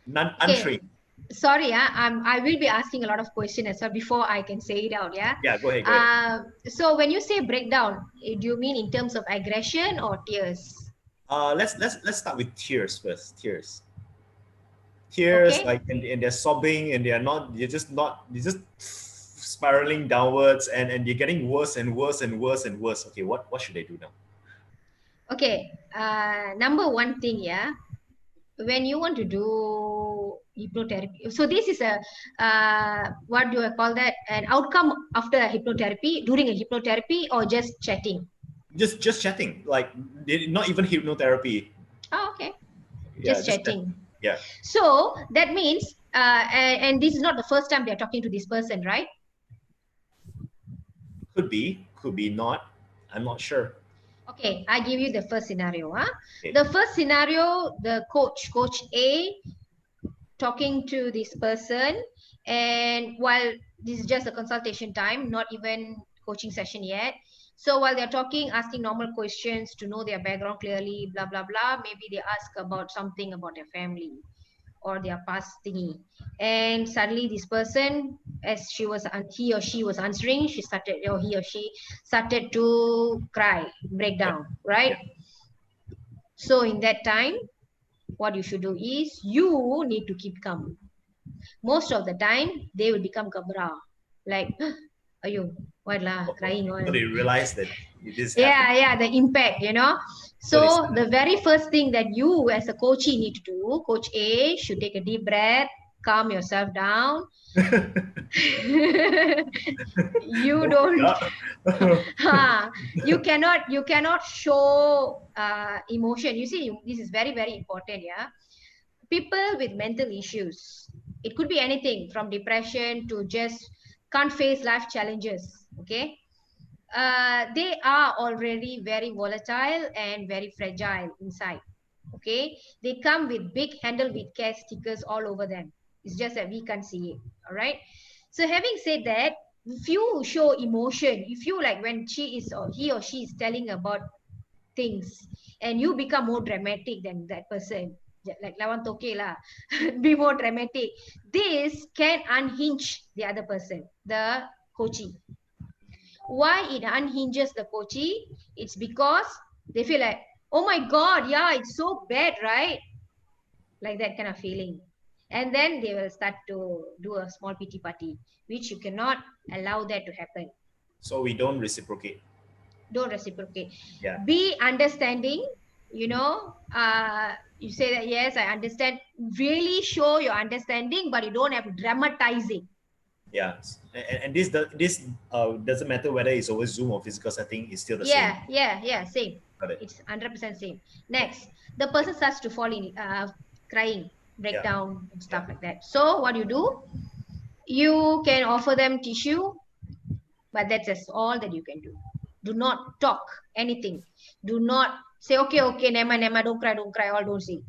S2: Okay.
S1: Untrained.
S2: Sorry, I will be asking a lot of questions as well before I can say it out. Yeah.
S1: Yeah, go ahead, go ahead.
S2: So when you say breakdown, do you mean in terms of aggression or tears?
S1: Let's start with tears first. Tears,
S2: Okay.
S1: like, and they're sobbing, and they're just spiraling downwards, and they're getting worse and worse and worse and worse. Okay, what should I do now?
S2: Okay. Number one thing, yeah. When you want to do hypnotherapy, so this is a what do I call that? An outcome after a hypnotherapy, during a hypnotherapy, or just chatting?
S1: Just chatting, like not even hypnotherapy.
S2: Oh, okay.
S1: Yeah,
S2: Just
S1: just chat.
S2: chatting.
S1: Yeah,
S2: So that means, and this is not the first time they're talking to this person, right?
S1: could be not. I'm not sure.
S2: Okay, I give you the first scenario. Huh?
S1: Okay.
S2: The first scenario, the coach A, talking to this person, and while this is just a consultation time, not even coaching session yet. So while they're talking, asking normal questions to know their background clearly, blah blah blah. Maybe they ask about something about their family or their past thingy, and suddenly this person, as he or she was answering, she started, or he or she started to cry, break
S1: Yeah,
S2: down, right?
S1: yeah.
S2: So in that time, what you should do is you need to keep calm. Most of the time they will become kabra, like ayo, what lah,
S1: Oh,
S2: crying
S1: okay.
S2: all.
S1: So they realize that this happened.
S2: Yeah, the impact,
S1: So they
S2: so the very first thing that you as a coachee need to do, coach A should take a deep breath, calm yourself down. You
S1: okay.
S2: don't
S1: Yeah.
S2: you cannot show emotion. You see, this is very very important. Yeah, people with mental issues, it could be anything from depression to just can't face life challenges. Okay, they are already very volatile and very fragile inside. Okay, they come with big handle with care stickers all over them. It's just that we can't see it. All right. So having said that, if you show emotion, if you like when she is or he or she is telling about things, and you become more dramatic than that person, like lawan toke lah, be more dramatic, this can unhinge the other person, the coachee. Why it unhinges the coachee? It's because they feel like, oh my god, yeah, it's so bad, right? Like that kind of feeling. And then they will start to do a small pity party, which you cannot allow that to happen.
S1: So we don't reciprocate.
S2: Don't reciprocate.
S1: Yeah,
S2: Be understanding. You say that, yes, I understand. Really show your understanding, but you don't have to dramatize it.
S1: yeah. And this doesn't matter whether it's over Zoom or physical setting. It's still the same.
S2: Yeah, same.
S1: Got it.
S2: It's 100% same.
S1: Yeah,
S2: Next, the person starts to fall in, crying,
S1: yeah,
S2: breakdown, and stuff
S1: yeah.
S2: like that. So what do? You can offer them tissue, but that's just all that you can do. Do not talk anything. Do not say, okay, never, don't cry, all don't say.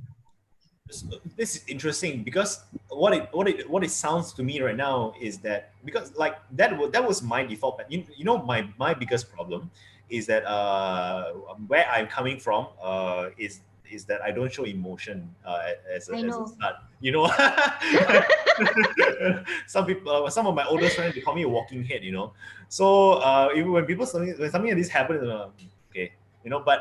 S1: This is interesting because what it sounds to me right now is that, because like that was my default. My biggest problem is that where I'm coming from is that I don't show emotion
S2: I
S1: as a
S2: know.
S1: start. Some of my older friends, they call me a walking head. So even when something like this happens, okay, but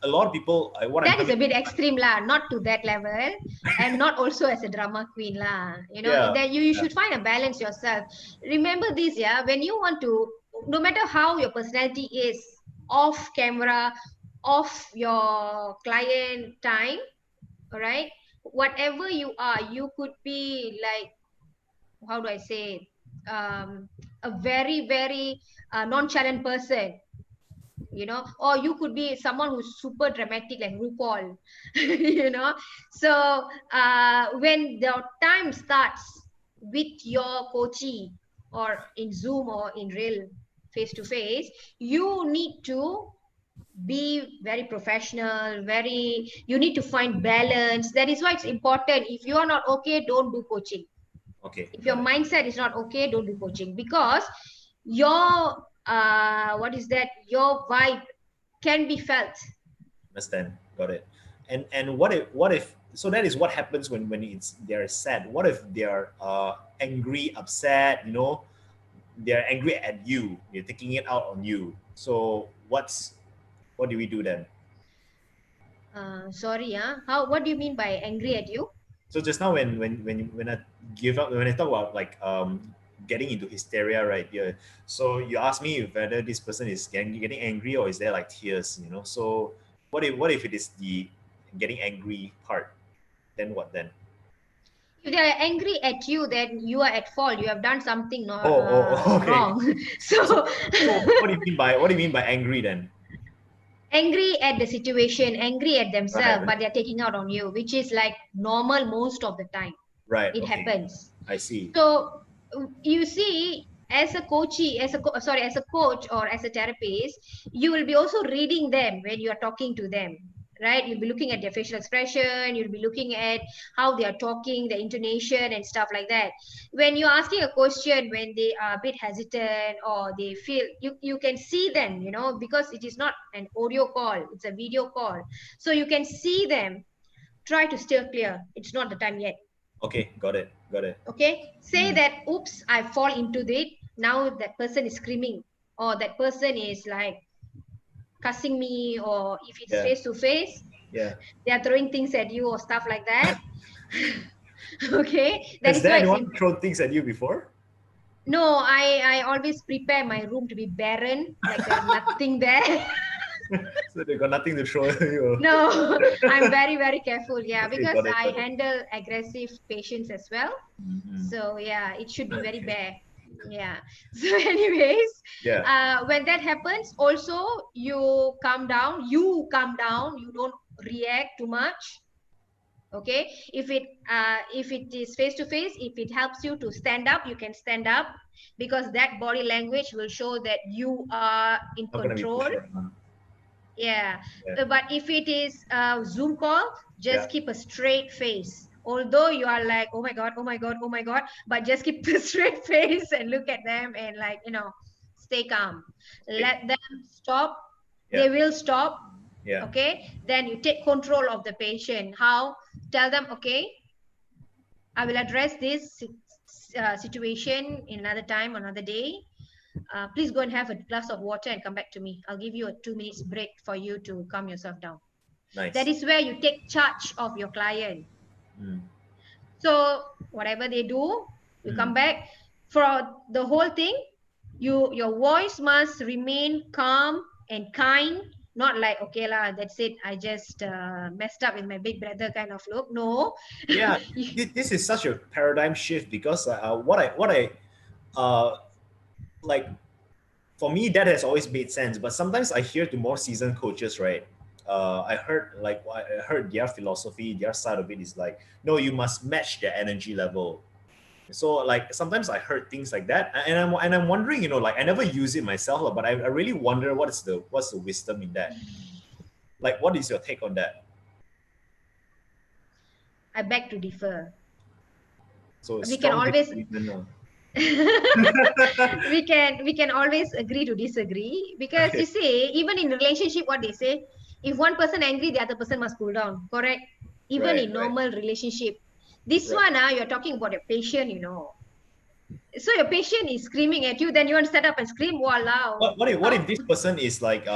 S1: a lot of people, what I'm
S2: That is
S1: coming.
S2: a bit extreme lah, not to that level, and not also as a drama queen lah.
S1: Yeah,
S2: That you
S1: yeah.
S2: should find a balance yourself. Remember this, yeah, when you want to, no matter how your personality is, off camera, off your client time, all right, whatever you are, you could be like, how do I say, a very very nonchalant person, or you could be someone who's super dramatic like RuPaul. So when the time starts with your coachee, or in Zoom or in real face to face, you need to be very professional, you need to find balance. That is why it's important. If you are not okay, don't do coaching.
S1: Okay,
S2: If your
S1: got it.
S2: mindset is not okay, don't do coaching, because your what is that, your vibe can be felt.
S1: Understand. Got it. And what if so that is what happens when they're sad. What if they're angry, upset? They're angry at you. They're taking it out on you. So what do we do then?
S2: Sorry, how? What do you mean by angry at you?
S1: So just now when I when I talk about like getting into hysteria, right? Yeah. So you ask me if whether this person is getting angry or is there like tears, So what if it is the getting angry part? Then what then?
S2: If they are angry at you, then you are at fault. You have done something not
S1: Okay.
S2: wrong.
S1: So
S2: So
S1: what do you mean by angry then?
S2: angry at the situation, angry at
S1: Right.
S2: themselves, but they're taking out on you, which is like normal most of the time.
S1: Right.
S2: It
S1: Okay.
S2: happens.
S1: I see.
S2: So you see, as a coachee, as a coach or as a therapist, you will be also reading them when you are talking to them, right? You'll be looking at their facial expression, you'll be looking at how they are talking, the intonation and stuff like that. When you're asking a question, when they are a bit hesitant or they feel, you can see them, because it is not an audio call, it's a video call. So you can see them. Try to steer clear. It's not the time yet.
S1: Okay. Got it. Got it.
S2: Okay, say
S1: Mm.
S2: that, oops, I fall into it. Now that person is screaming, or that person is like cussing me, or if it's
S1: Yeah.
S2: face to face,
S1: Yeah.
S2: they are throwing things at you or stuff like that. Okay, that
S1: Has
S2: is
S1: there
S2: why it's
S1: anyone thrown things at you before?
S2: no, I always prepare my room to be barren, like there's nothing there.
S1: So they got nothing to throw at you.
S2: No, I'm very, very careful. Yeah,
S1: Okay.
S2: because
S1: Got it.
S2: I
S1: Got it.
S2: handle aggressive patients as well.
S1: Mm-hmm.
S2: So yeah, it should be very
S1: Okay.
S2: bare. Yeah. So anyways,
S1: Yeah.
S2: when that happens, also you calm down. You calm down. You don't react too much. Okay. If it is face to face, if it helps you to stand up, you can stand up, because that body language will show that you are in
S1: Not gonna be
S2: control.
S1: pushed around.
S2: Yeah.
S1: Yeah.
S2: But if it is a Zoom call,
S1: Yeah.
S2: just keep a straight face. Although you are like, oh my God, oh my God, oh my God, but just keep a straight face and look at them and like, stay calm.
S1: Okay.
S2: Let them stop.
S1: Yeah.
S2: They will stop.
S1: Yeah.
S2: Okay. Then you take control of the patient. How? Tell them, okay, I will address this situation in another time, another day. Please go and have a glass of water and come back to me. I'll give you a 2 minutes break for you to calm yourself down. That
S1: Nice.
S2: is where you take charge of your client.
S1: Mm.
S2: So whatever they do, you come
S1: Mm.
S2: back. For the whole thing, your voice must remain calm and kind, not like, okay lah, that's it, I just messed up with my big brother kind of look. No.
S1: Yeah. This is such a paradigm shift because what I like for me that has always made sense, but sometimes I hear to more seasoned coaches, right? I heard their philosophy, their side of it is like, no, you must match their energy level. So like sometimes I heard things like that, and I'm wondering, like I never use it myself, but I really wonder what's the wisdom in that. Like, what is your take on that?
S2: I beg to differ.
S1: So
S2: We can
S1: strong
S2: always
S1: disagreement.
S2: we can always agree to disagree, because
S1: Okay,
S2: you see, even in relationship, what they say, if one person angry, the other person must cool down, correct? Even
S1: right,
S2: in
S1: right,
S2: normal relationship, this
S1: right.
S2: one, you're talking about your patient. So your patient is screaming at you, then you want to set up and scream, wow.
S1: What if this person is like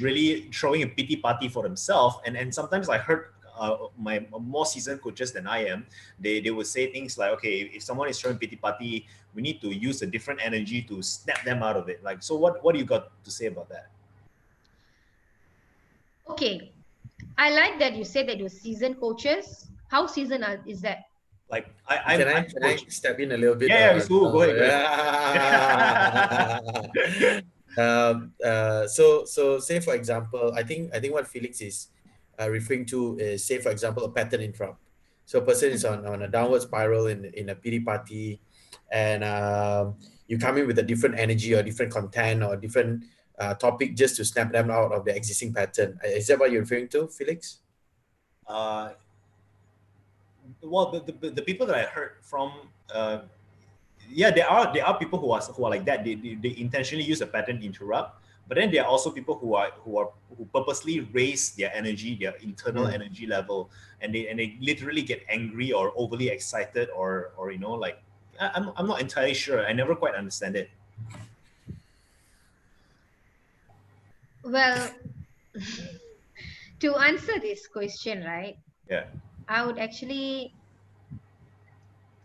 S1: really throwing a pity party for themselves, and sometimes I heard my more seasoned coaches than I am, they would say things like, okay, if someone is throwing pity party, we need to use a different energy to snap them out of it. Like, so what do you got to say about that?
S2: Okay, I like that you said that you're seasoned coaches. How seasoned is that?
S1: Like I'm
S3: Can
S1: I'm
S3: I
S1: a
S3: can I
S1: coach.
S3: step in a little bit?
S1: Yeah, yeah, so go ahead, go
S3: Yeah.
S1: ahead.
S3: So say for example, I think what Felix is referring to is, say for example, a pattern interrupt. So a person is on a downward spiral in a pity party, and you come in with a different energy or different content or different topic just to snap them out of the existing pattern. Is that what you're referring to, Felix?
S1: uh, well, the people that I heard from, yeah, there are people who are like that. They intentionally use a pattern interrupt, But then there are also people who purposely raise their energy, their internal energy level, and they literally get angry or overly excited, or like, I'm not entirely sure. I never quite understand it.
S2: Well, to answer this question, right,
S1: Yeah.
S2: I would actually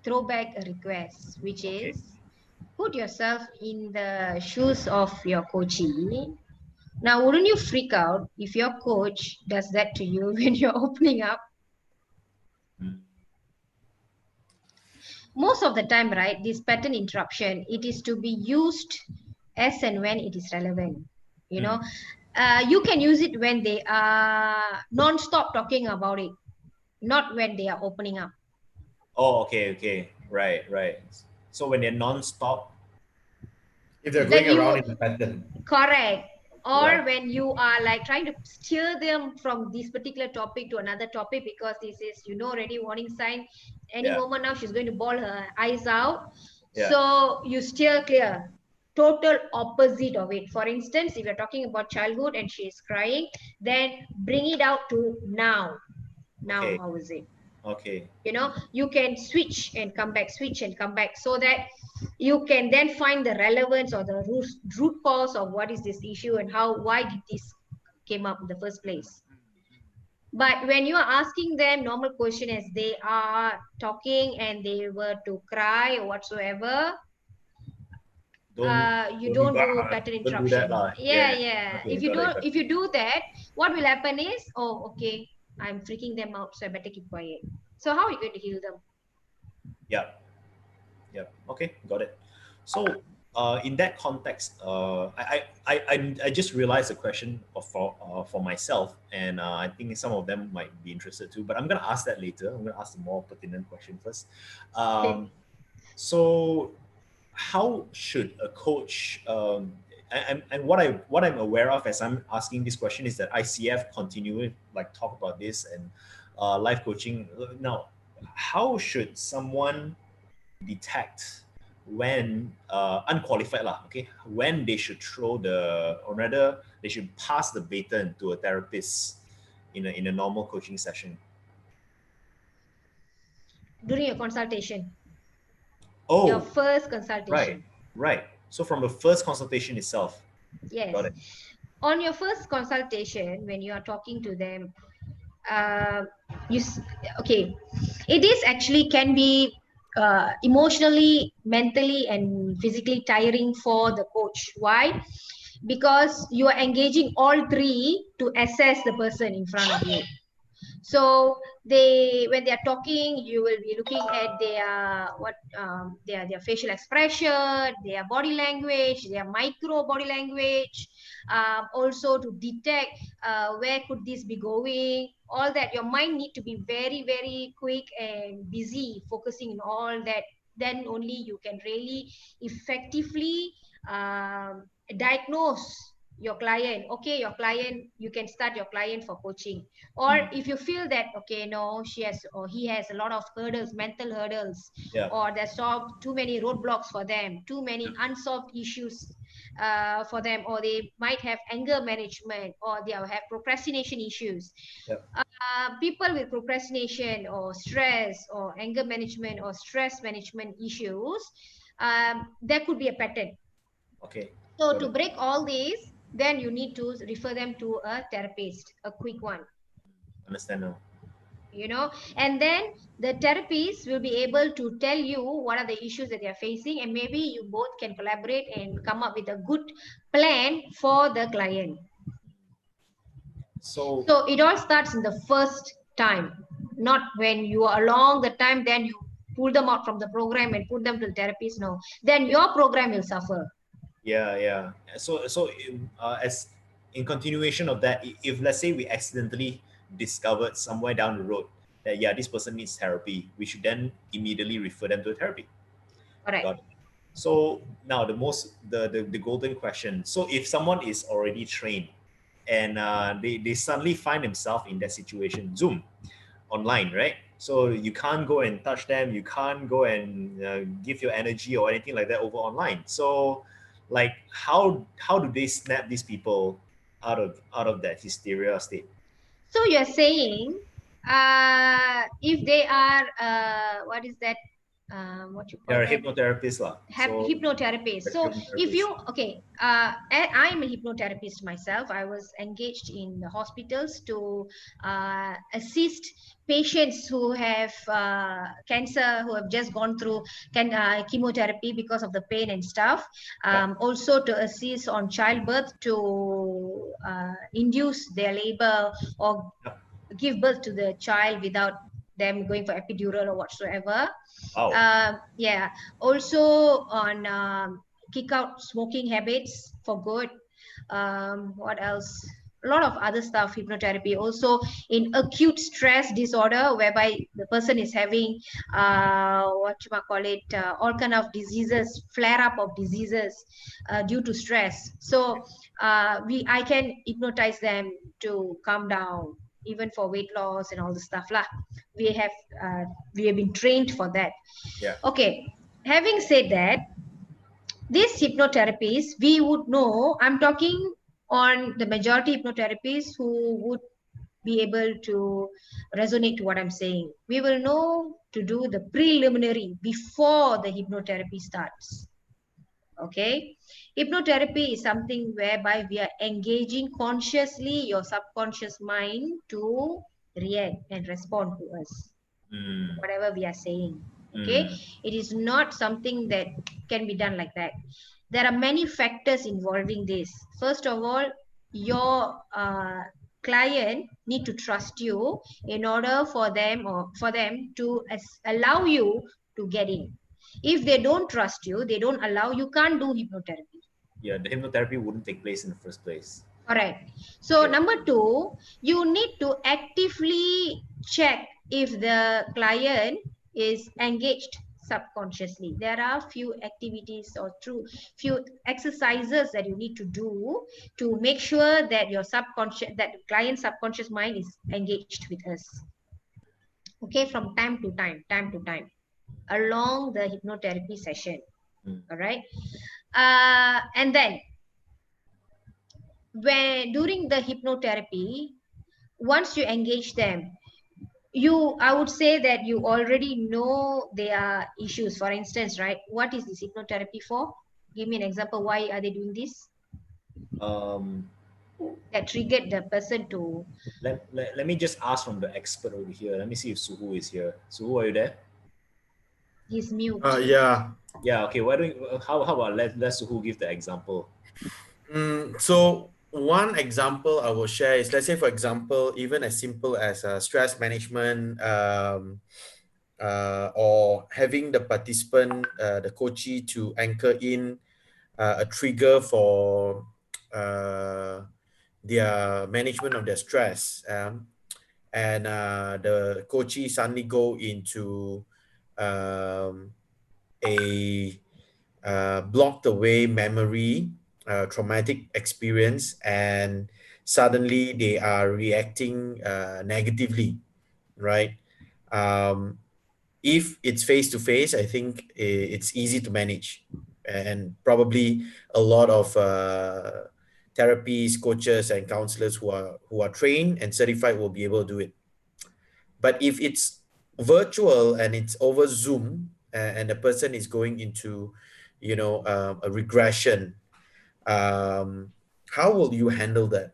S2: throw back a request, which
S1: Okay.
S2: is put yourself in the shoes of your coachee. Now, wouldn't you freak out if your coach does that to you when you're opening up?
S1: Mm.
S2: Most of the time, right, this pattern interruption, it is to be used as and when it is relevant. You know, you can use it when they are non-stop talking about it, not when they are opening up.
S1: Oh, okay. Right. So when they're non-stop,
S3: If they're
S2: Then
S3: going around
S2: you
S3: in a pattern.
S2: correct. Or
S1: right?
S2: when you are like trying to steer them from this particular topic to another topic because this is, already warning sign. Any
S1: Yeah.
S2: moment now she's going to bawl her eyes out.
S1: Yeah.
S2: So you steer clear. Total opposite of it. For instance, if you're talking about childhood and she is crying, then bring it out to now. Now,
S1: Okay.
S2: how is it?
S1: Okay.
S2: You can switch and come back so that you can then find the relevance or the root cause of what is this issue and why did this came up in the first place. But when you are asking them normal question as they are talking and they were to cry or whatsoever,
S1: Don't
S2: you don't do
S1: don't
S2: pattern
S1: don't do that
S2: interruption.
S1: lah.
S2: Yeah,
S1: Yeah.
S2: yeah.
S1: Okay. Got it. Got
S2: If
S1: it.
S2: you do that, what will happen is, oh, okay, I'm freaking them out, so I better keep quiet. So how are you going to heal them?
S1: Yeah. Yeah. Okay. Got it. So, in that context, I just realized a question for myself, and I think some of them might be interested too. But I'm gonna ask that later. I'm gonna ask the more pertinent question first.
S2: Okay.
S1: So, how should a coach? And what I'm aware of as I'm asking this question is that ICF continue like talk about this, and life coaching. Now, how should someone detect when unqualified lah, okay, when they should throw or rather they should pass the baton to a therapist in a normal coaching session?
S2: During your consultation, your
S1: Oh,
S2: first
S1: right,
S2: consultation.
S1: right. So from the first consultation itself.
S2: Yes.
S1: Got it.
S2: On your first consultation, when you are talking to them, uh, okay, it is actually can be emotionally, mentally, and physically tiring for the coach. Why? Because you are engaging all three to assess the person in front of you. So when they are talking, you will be looking at their facial expression, their body language, their micro body language, also to detect where could this be going. All that your mind need to be very very quick and busy focusing in all that. Then only you can really effectively diagnose your client. Okay, your client, you can start your client for coaching. Or
S1: Mm.
S2: if you feel that, okay, no, she has or he has a lot of hurdles, mental hurdles,
S1: Yeah.
S2: or there's too many roadblocks for them, too many unsolved issues for them, or they might have anger management, or they have procrastination issues.
S1: Yeah.
S2: People with procrastination or stress or anger management or stress management issues, there could be a pattern.
S1: Okay.
S2: So
S1: Got
S2: to
S1: it.
S2: break all these, then you need to refer them to a therapist, a quick one.
S1: Understand now.
S2: And then the therapists will be able to tell you what are the issues that they're facing, and maybe you both can collaborate and come up with a good plan for the client.
S1: So
S2: So it all starts in the first time, not when you are along the time, then you pull them out from the program and put them to the therapist. No, then your program will suffer.
S1: yeah. So as in continuation of that, if let's say we accidentally discovered somewhere down the road that yeah, this person needs therapy, we should then immediately refer them to therapy.
S2: Correct.
S1: Got it. So now the golden question. So if someone is already trained and they suddenly find themselves in that situation, Zoom, online, right? So you can't go and touch them, you can't go and give your energy or anything like that over online. So like how do they snap these people out of that hysteria state?
S2: So you're saying, if they are, what is that? What you call
S1: They're a
S2: that?
S1: hypnotherapist lah.
S2: Have
S1: So
S2: hypnotherapist.
S1: they're
S2: So if
S1: hypnotherapists.
S2: you, okay, I'm a hypnotherapist myself. I was engaged in the hospitals to assist patients who have cancer, who have just gone through chemotherapy because of the pain and stuff.
S1: Yeah.
S2: Also to assist on childbirth, to induce their labor or
S1: Yeah.
S2: give birth to the child without them going for epidural or whatsoever.
S1: Wow.
S2: Yeah. Also on kick out smoking habits for good. What else? A lot of other stuff, hypnotherapy. Also in acute stress disorder, whereby the person is having what you might call it, all kind of diseases, flare up of diseases due to stress. So I can hypnotize them to calm down, even for weight loss and all the stuff lah. We have uh, we have been trained for that.
S1: Yeah.
S2: Okay, having said that, these hypnotherapies, we would know, I'm talking on the majority hypnotherapists who would be able to resonate to what I'm saying. We will know to do the preliminary before the hypnotherapy starts. Okay, hypnotherapy is something whereby we are engaging consciously your subconscious mind to react and respond to us,
S1: Mm.
S2: whatever we are saying. Okay,
S1: Mm.
S2: it is not something that can be done like that. There are many factors involving this. First of all, your client need to trust you in order for them to allow you to get in. If they don't trust you, they don't allow, you can't do hypnotherapy.
S1: Yeah, the hypnotherapy wouldn't take place in the first place.
S2: All right. So
S1: Okay.
S2: number two, you need to actively check if the client is engaged subconsciously. There are few activities or few exercises that you need to do to make sure that your subconscious, that the client's subconscious mind is engaged with us. Okay, from time to time, along the hypnotherapy session.
S1: Mm.
S2: All right. And then when during the hypnotherapy, once you engage them, I would say that you already know their issues. For instance, right, what is this hypnotherapy for? Give me an example. Why are they doing this?
S1: Um,
S2: That triggered the person to.
S1: let me just ask from the expert over here. Let me see if Suhu is here. Suhu, are you there?
S2: He's mute.
S3: Yeah.
S1: Yeah. Okay. Why don't you, how about let Suhu give the example?
S3: So one example I will share is, let's say, for example, even as simple as stress management, or having the participant, the coachee, to anchor in a trigger for their management of their stress. And the coachee suddenly go into um, a blocked away memory, traumatic experience, and suddenly they are reacting negatively, right? Um, if it's face to face, I think it's easy to manage, and probably a lot of therapies, coaches, and counselors who are trained and certified will be able to do it. But if it's virtual and it's over Zoom, and the person is going into, a regression, um, how will you handle that?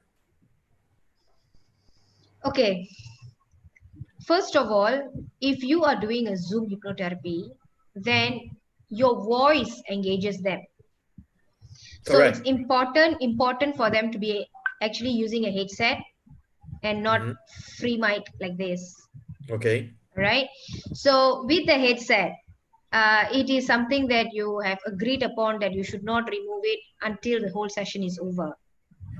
S2: Okay, first of all, if you are doing a Zoom hypnotherapy, then your voice engages them. So it's
S3: Correct.
S2: important for them to be actually using a headset and not
S3: Mm-hmm.
S2: free mic like this.
S3: Okay.
S2: Right. So with the headset, it is something that you have agreed upon that you should not remove it until the whole session is over.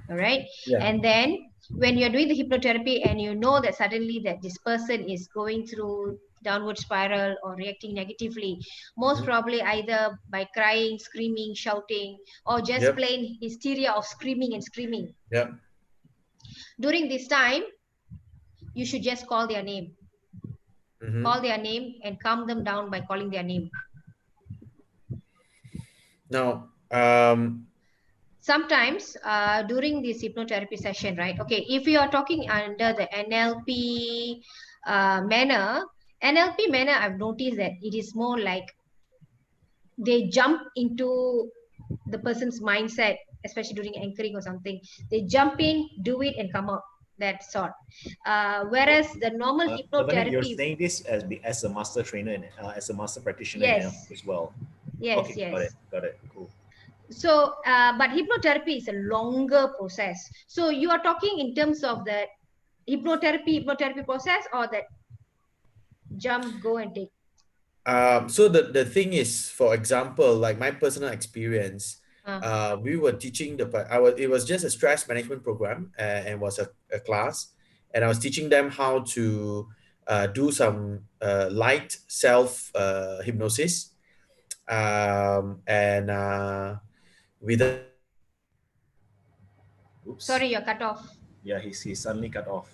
S2: All right.
S3: Yeah.
S2: And then when you're doing the hypnotherapy and you know that suddenly that this person is going through downward spiral or reacting negatively, most
S3: Mhm.
S2: probably either by crying, screaming, shouting, or just
S3: Yep.
S2: plain hysteria of screaming and screaming,
S3: Yep.
S2: during this time you should just
S3: Mm-hmm.
S2: call their name and calm them down by calling their name.
S3: Now, Um,
S2: Sometimes during this hypnotherapy session, right? Okay, if you are talking under the NLP manner, I've noticed that it is more like they jump into the person's mindset, especially during anchoring or something. They jump in, do it, and come out. That sort. Whereas the normal
S1: Lavanya, you're
S2: hypnotherapy,
S1: saying this as a master trainer and as a master practitioner in
S2: yes,
S1: NLP as well.
S2: yes,
S1: Okay, got it,
S2: yes.
S1: got it, cool.
S2: So, but hypnotherapy is a longer process. So you are talking in terms of the hypnotherapy process, or that jump, go and take.
S3: so the thing is, for example, like my personal experience,
S2: Uh,
S3: we were teaching it was just a stress management program, and was a class, and I was teaching them how to do some light self hypnosis, and without
S1: Oops.
S2: Sorry, you're cut off.
S1: Yeah, he's suddenly cut off.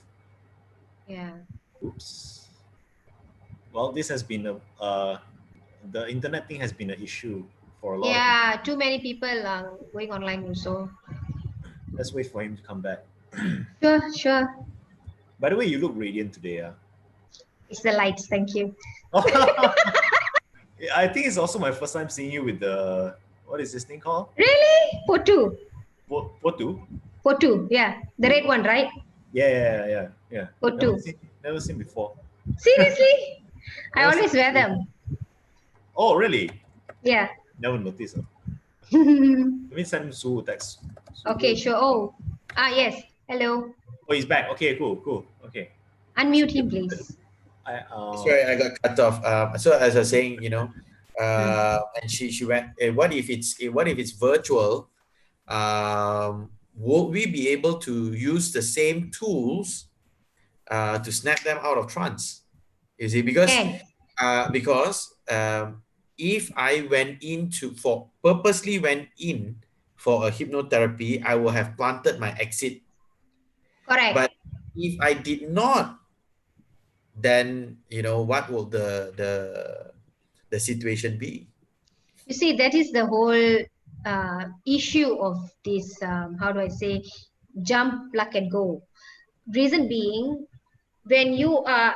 S2: Yeah.
S1: Oops. Well, this has been a the internet thing has been an issue for a lot of people.
S2: Yeah, too many people going online also.
S1: Let's wait for him to come back.
S2: Sure, sure.
S1: By the way, you look radiant today.
S2: It's the lights. Thank you.
S1: I think it's also my first time seeing you with the what is this thing called?
S2: Really? Potu.
S1: Potu?
S2: Potu. Yeah. The red one, right?
S1: Yeah.
S2: Potu.
S1: Never seen before.
S2: Seriously? I
S1: Never seen
S2: always wear
S1: before.
S2: them.
S1: Oh, really?
S2: Yeah.
S1: Never noticed. Let me send Su text.
S2: Okay,
S1: Su.
S2: sure. Oh. Yes. Hello.
S1: Oh, he's back. Okay, cool. Okay. So
S2: Unmute him, please.
S1: I
S3: Sorry, I got cut off. So as I was saying,
S2: Mm.
S3: and she went. What if it's virtual? Will we be able to use the same tools to snap them out of trance? You see,
S2: Can.
S3: because if I purposely went in for a hypnotherapy, I will have planted my exit.
S2: Correct.
S3: But if I did not, then what will the situation be?
S2: You see, that is the whole issue of this, how do I say, jump, pluck, and go. Reason being, when you are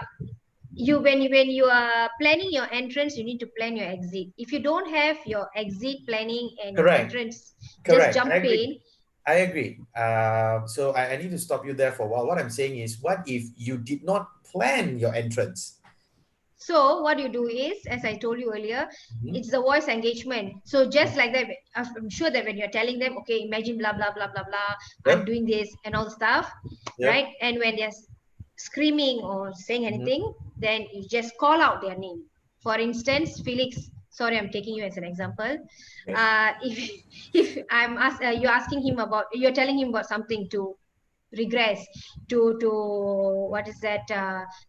S2: when you are planning your entrance, you need to plan your exit. If you don't have your exit planning and your
S3: Correct.
S2: entrance, just
S3: Correct. I
S2: jump
S3: agree.
S2: in.
S3: I agree. So I need to stop you there for a while. What I'm saying is, what if you did not plan your entrance?
S2: So what you do is, as I told you earlier,
S3: Mhm.
S2: it's the voice engagement. So just like that, I'm sure that when you're telling them, okay, imagine blah blah blah blah blah, I'm
S3: Yep.
S2: doing this and all the stuff,
S3: Yep.
S2: right? And when they're screaming or saying
S3: Mhm.
S2: anything, then you just call out their name. For instance, Felix. Sorry, I'm taking you as an example.
S1: Okay.
S2: If you're asking him about, you're telling him about something to regress, to what is that,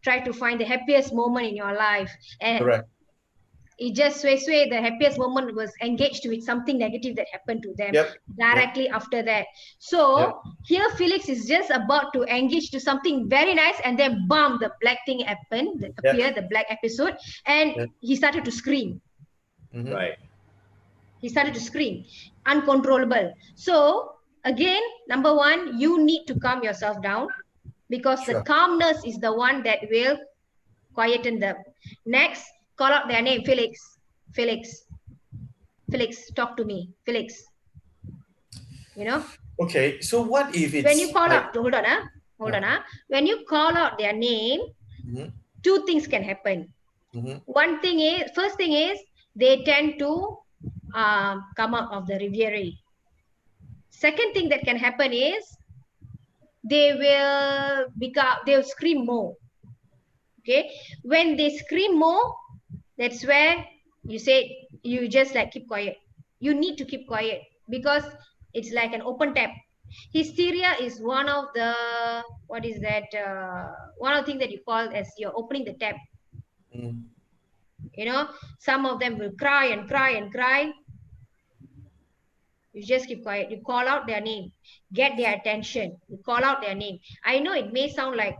S2: try to find the happiest moment in your life, and
S3: Correct.
S2: it just sway the happiest moment was engaged with something negative that happened to them
S3: Yep. Yep.
S2: directly after that. So
S3: Yep.
S2: here Felix is just about to engage to something very nice, and then bam, the black thing happened,
S3: Yep.
S2: appear the black episode, and
S3: Yep.
S2: he started to scream.
S3: Mhm.
S1: Right.
S2: He started to scream, uncontrollable. So again, number one, you need to calm yourself down, because the
S3: Sure.
S2: calmness is the one that will quieten them. Next, call out their name. Felix. Felix. Felix, talk to me. Felix. You know,
S3: Okay. So what if
S2: when you
S3: it's
S2: call
S3: like?
S2: out, hold on, hold on. When you call out their name,
S3: Mhm.
S2: two things can happen.
S3: Mhm.
S2: First thing is, they tend to come out of the reverie. Second thing that can happen is, they'll scream more. Okay, when they scream more, that's where you say, you just like keep quiet. You need to keep quiet, because it's like an open tap. Hysteria is one of the, what is that, one of the things that you call as you're opening the tap.
S3: Mhm.
S2: You know, some of them will cry and cry and cry. You just keep quiet. You call out their name, get their attention. You call out their name. I know it may sound like,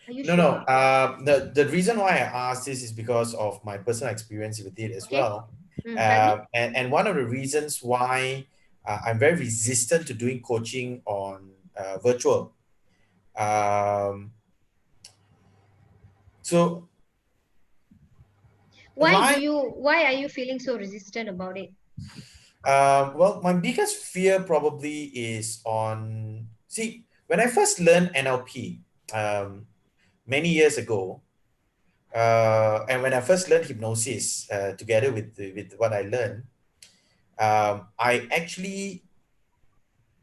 S2: are you
S3: No, no.
S2: sure?
S3: The reason why I asked this is because of my personal experience with it as
S2: Okay.
S3: well.
S2: Help me.
S3: And one of the reasons why I'm very resistant to doing coaching on virtual. Um, so live,
S2: Why are you feeling so resistant about it?
S3: well, my biggest fear probably is on, see, when I first learned NLP many years ago, and when I first learned hypnosis together with what I learned, I actually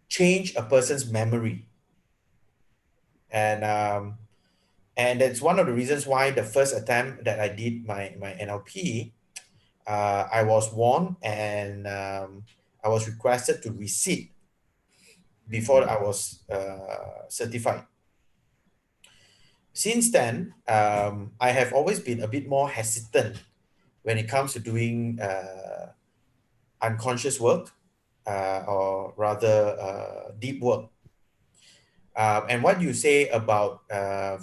S3: changed a person's memory. And and that's one of the reasons why the first attempt that I did my NLP, I was warned and I was requested to resit before I was certified. Since then, I have always been a bit more hesitant when it comes to doing unconscious work, or rather deep work. And what you say about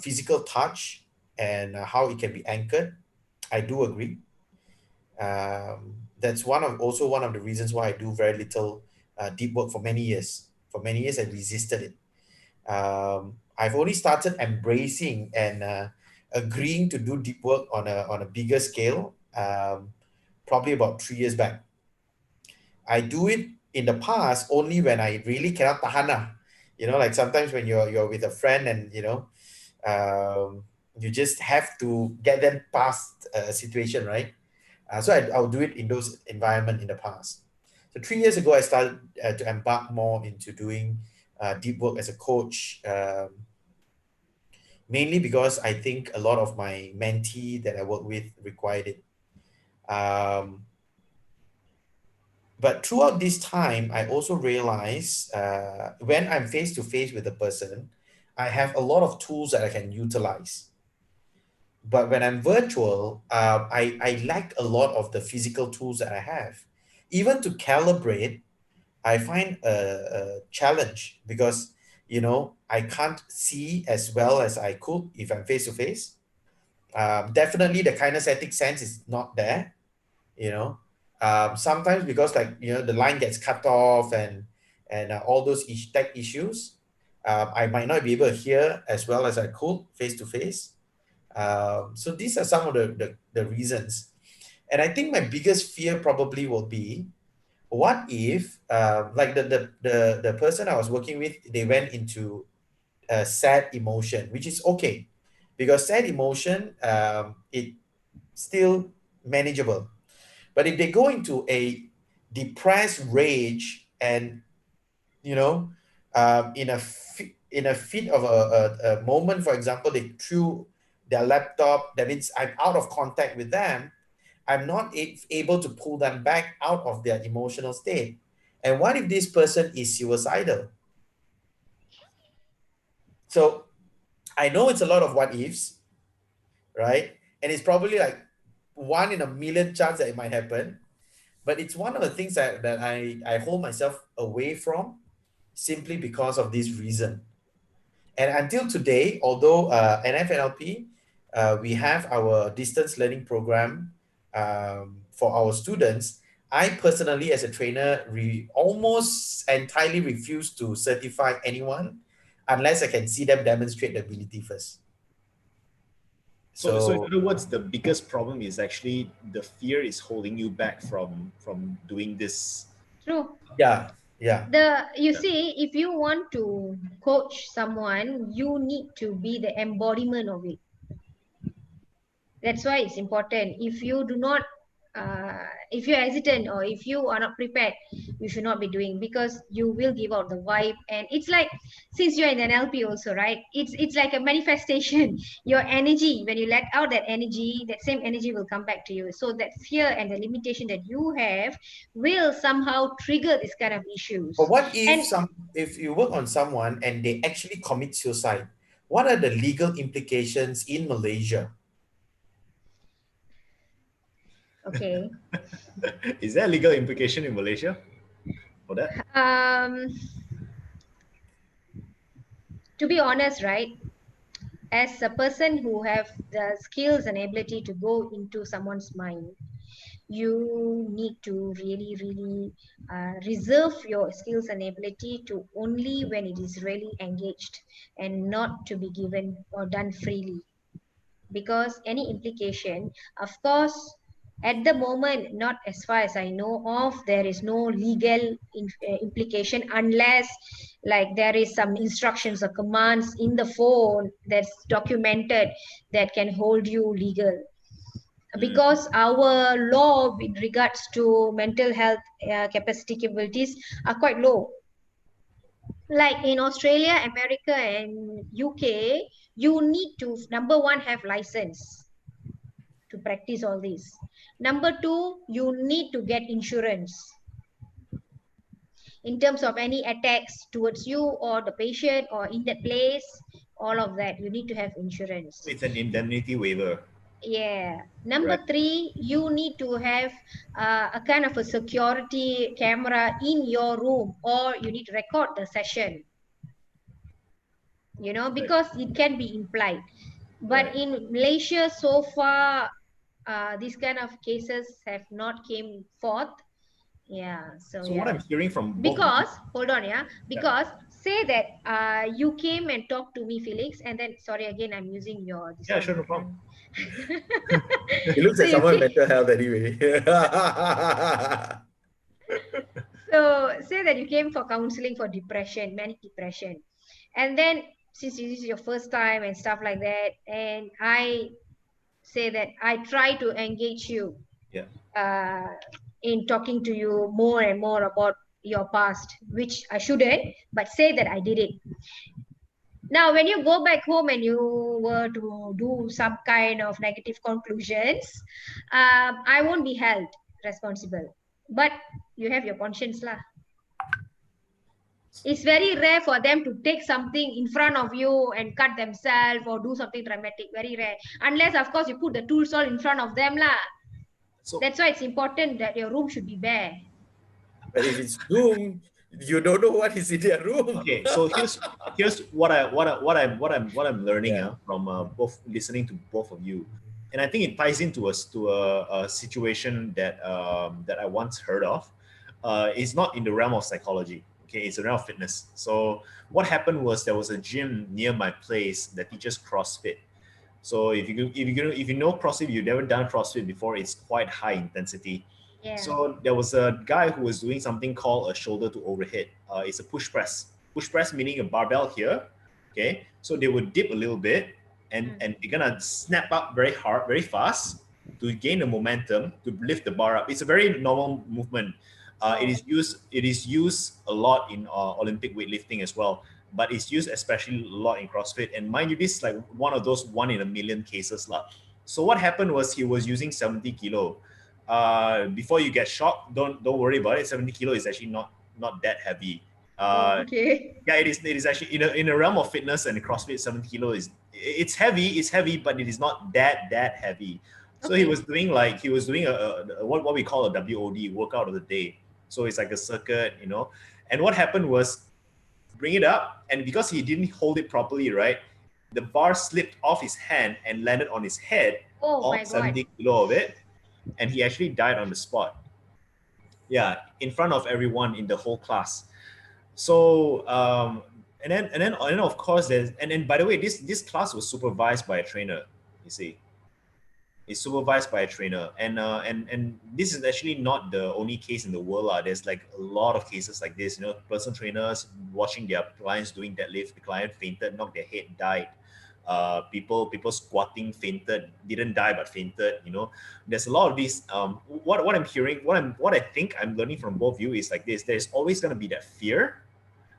S3: physical touch and how it can be anchored, I do agree. That's one of the reasons why I do very little deep work for many years. For many years, I resisted it. I've only started embracing and agreeing to do deep work on a bigger scale, probably about 3 years back. I do it in the past only when I really cannot tahan lah. Like sometimes when you're with a friend and you just have to get them past a situation, right? So I'll do it in those environment in the past. So 3 years ago, I started to embark more into doing deep work as a coach, mainly because I think a lot of my mentee that I work with required it. But throughout this time, I also realize when I'm face to face with a person, I have a lot of tools that I can utilize. But when I'm virtual, I lack a lot of the physical tools that I have. Even to calibrate, I find a challenge because, I can't see as well as I could if I'm face to face. Definitely the kinesthetic sense is not there, you know. Sometimes because the line gets cut off and all those tech issues, I might not be able to hear as well as I could face to face. So these are some of the reasons. And I think my biggest fear probably will be, what if like the person I was working with, they went into a sad emotion, which is okay, because sad emotion, it still manageable. But if they go into a depressed rage and you know in a fit of a moment, for example, they threw their laptop, that means I'm out of contact with them. I'm not able to pull them back out of their emotional state. And what if this person is suicidal? So I know it's a lot of what ifs, right? And it's probably like 1 in a million chance that it might happen. But it's one of the things that I hold myself away from, simply because of this reason. And until today, although NFNLP, we have our distance learning program for our students, I personally, as a trainer, almost entirely refuse to certify anyone unless I can see them demonstrate the ability first.
S1: So in
S3: So
S1: other words, the biggest problem is actually the fear is holding you back from doing this.
S2: True.
S3: yeah, yeah.
S2: You
S1: Yeah.
S2: see, if you want to coach someone, you need to be the embodiment of it. That's why it's important. If you do not, if you're hesitant or if you are not prepared, you should not be doing, because you will give out the vibe. And it's like, since you're in an LP also, right? It's like a manifestation. Your energy, when you let out that energy, that same energy will come back to you. So that fear and the limitation that you have will somehow trigger this kind of issues.
S3: But what if
S2: And
S3: if you work on someone and they actually commit suicide? What are the legal implications in Malaysia?
S2: okay,
S1: Is there a legal implication in Malaysia for that?
S2: um, to be honest, right? As a person who have the skills and ability to go into someone's mind, you need to really reserve your skills and ability to only when it is really engaged, and not to be given or done freely. Because any implication, of course, at the moment, not as far as I know of, there is no legal implication, unless like there is some instructions or commands in the phone that's documented that can hold you legal.
S1: Mm.
S2: Because our law with regards to mental health capacity capabilities are quite low. Like in Australia, America, and UK, you need to, number one, have license to practice all this. Number two, you need to get insurance in terms of any attacks towards you or the patient or in that place. All of that, you need to have insurance.
S1: It's an indemnity waiver,
S2: Yeah. Number
S1: right?
S2: three, you need to have a kind of a security camera in your room, or you need to record the session,
S1: Right.
S2: because it can be implied. But
S1: Right.
S2: in Malaysia, so far, these kind of cases have not came forth. Yeah, so
S1: So what I'm
S2: yeah.
S1: hearing from both of you,
S2: Because, hold on, yeah.
S1: yeah,
S2: Because say that you came and talked to me, Felix, and then, sorry, again, I'm using your, this
S1: yeah,
S2: one.
S1: sure, no problem.
S3: He looks
S2: So
S3: like
S2: you
S3: someone
S2: came,
S3: mental health anyway.
S2: so say that you came for counseling for depression, manic depression. And then, since this is your first time and stuff like that, and I say that I try to engage you
S1: Yeah.
S2: uh, in talking to you more and more about your past, which I shouldn't, but say that I did it. Now, when you go back home and you were to do some kind of negative conclusions, I won't be held responsible. But you have your conscience, lah. It's very rare for them to take something in front of you and cut themselves or do something dramatic. Very rare. Unless, of course, you put the tools all in front of them, lah.
S1: So
S2: That's why it's important that your room should be bare.
S3: But if it's room, you don't know what is in their room.
S1: okay, so here's what I'm learning
S3: Yeah.
S1: from both listening to both of you, and I think it ties into us to a situation that I once heard of. It's not in the realm of psychology. Okay, it's a realm of fitness. So what happened was there was a gym near my place that teaches CrossFit. So if you know CrossFit, you've never done CrossFit before, it's quite high intensity.
S2: Yeah.
S1: So there was a guy who was doing something called a shoulder to overhead. It's a push press. Push press meaning a barbell here. Okay, so they would dip a little bit, and they're gonna snap up very hard, very fast to gain the momentum to lift the bar up. It's a very normal movement. It
S2: Oh.
S1: is used a lot in Olympic weightlifting as well, but it's used especially a lot in CrossFit. And mind you, this is like one of those 1 in a million cases lah. So what happened was he was using 70 kilo. Before you get shocked, don't worry about it. 70 kilo is actually not that heavy.
S2: Oh,
S1: Uh,
S2: okay.
S1: yeah, it is actually in a realm of fitness and CrossFit. 70 kilo is it's heavy, but it is not that heavy. So he
S2: Okay.
S1: was doing like he was doing a what we call a WOD, workout of the day. So it's like a circuit, And what happened was, bring it up, and because he didn't hold it properly, right, the bar slipped off his hand and landed on his head,
S2: Oh
S1: all
S2: my God.
S1: 70 kilo of it, and he actually died on the spot. Yeah, in front of everyone in the whole class. So and then of course there's and then by the way, this class was supervised by a trainer. You see, it's supervised by a trainer, and this is actually not the only case in the world. There's like a lot of cases like this. Personal trainers watching their clients doing deadlift. The client fainted, knocked their head, died. People squatting, fainted, didn't die but fainted. There's a lot of these. What I'm hearing, what I think I'm learning from both of you is like this. There's always going to be that fear.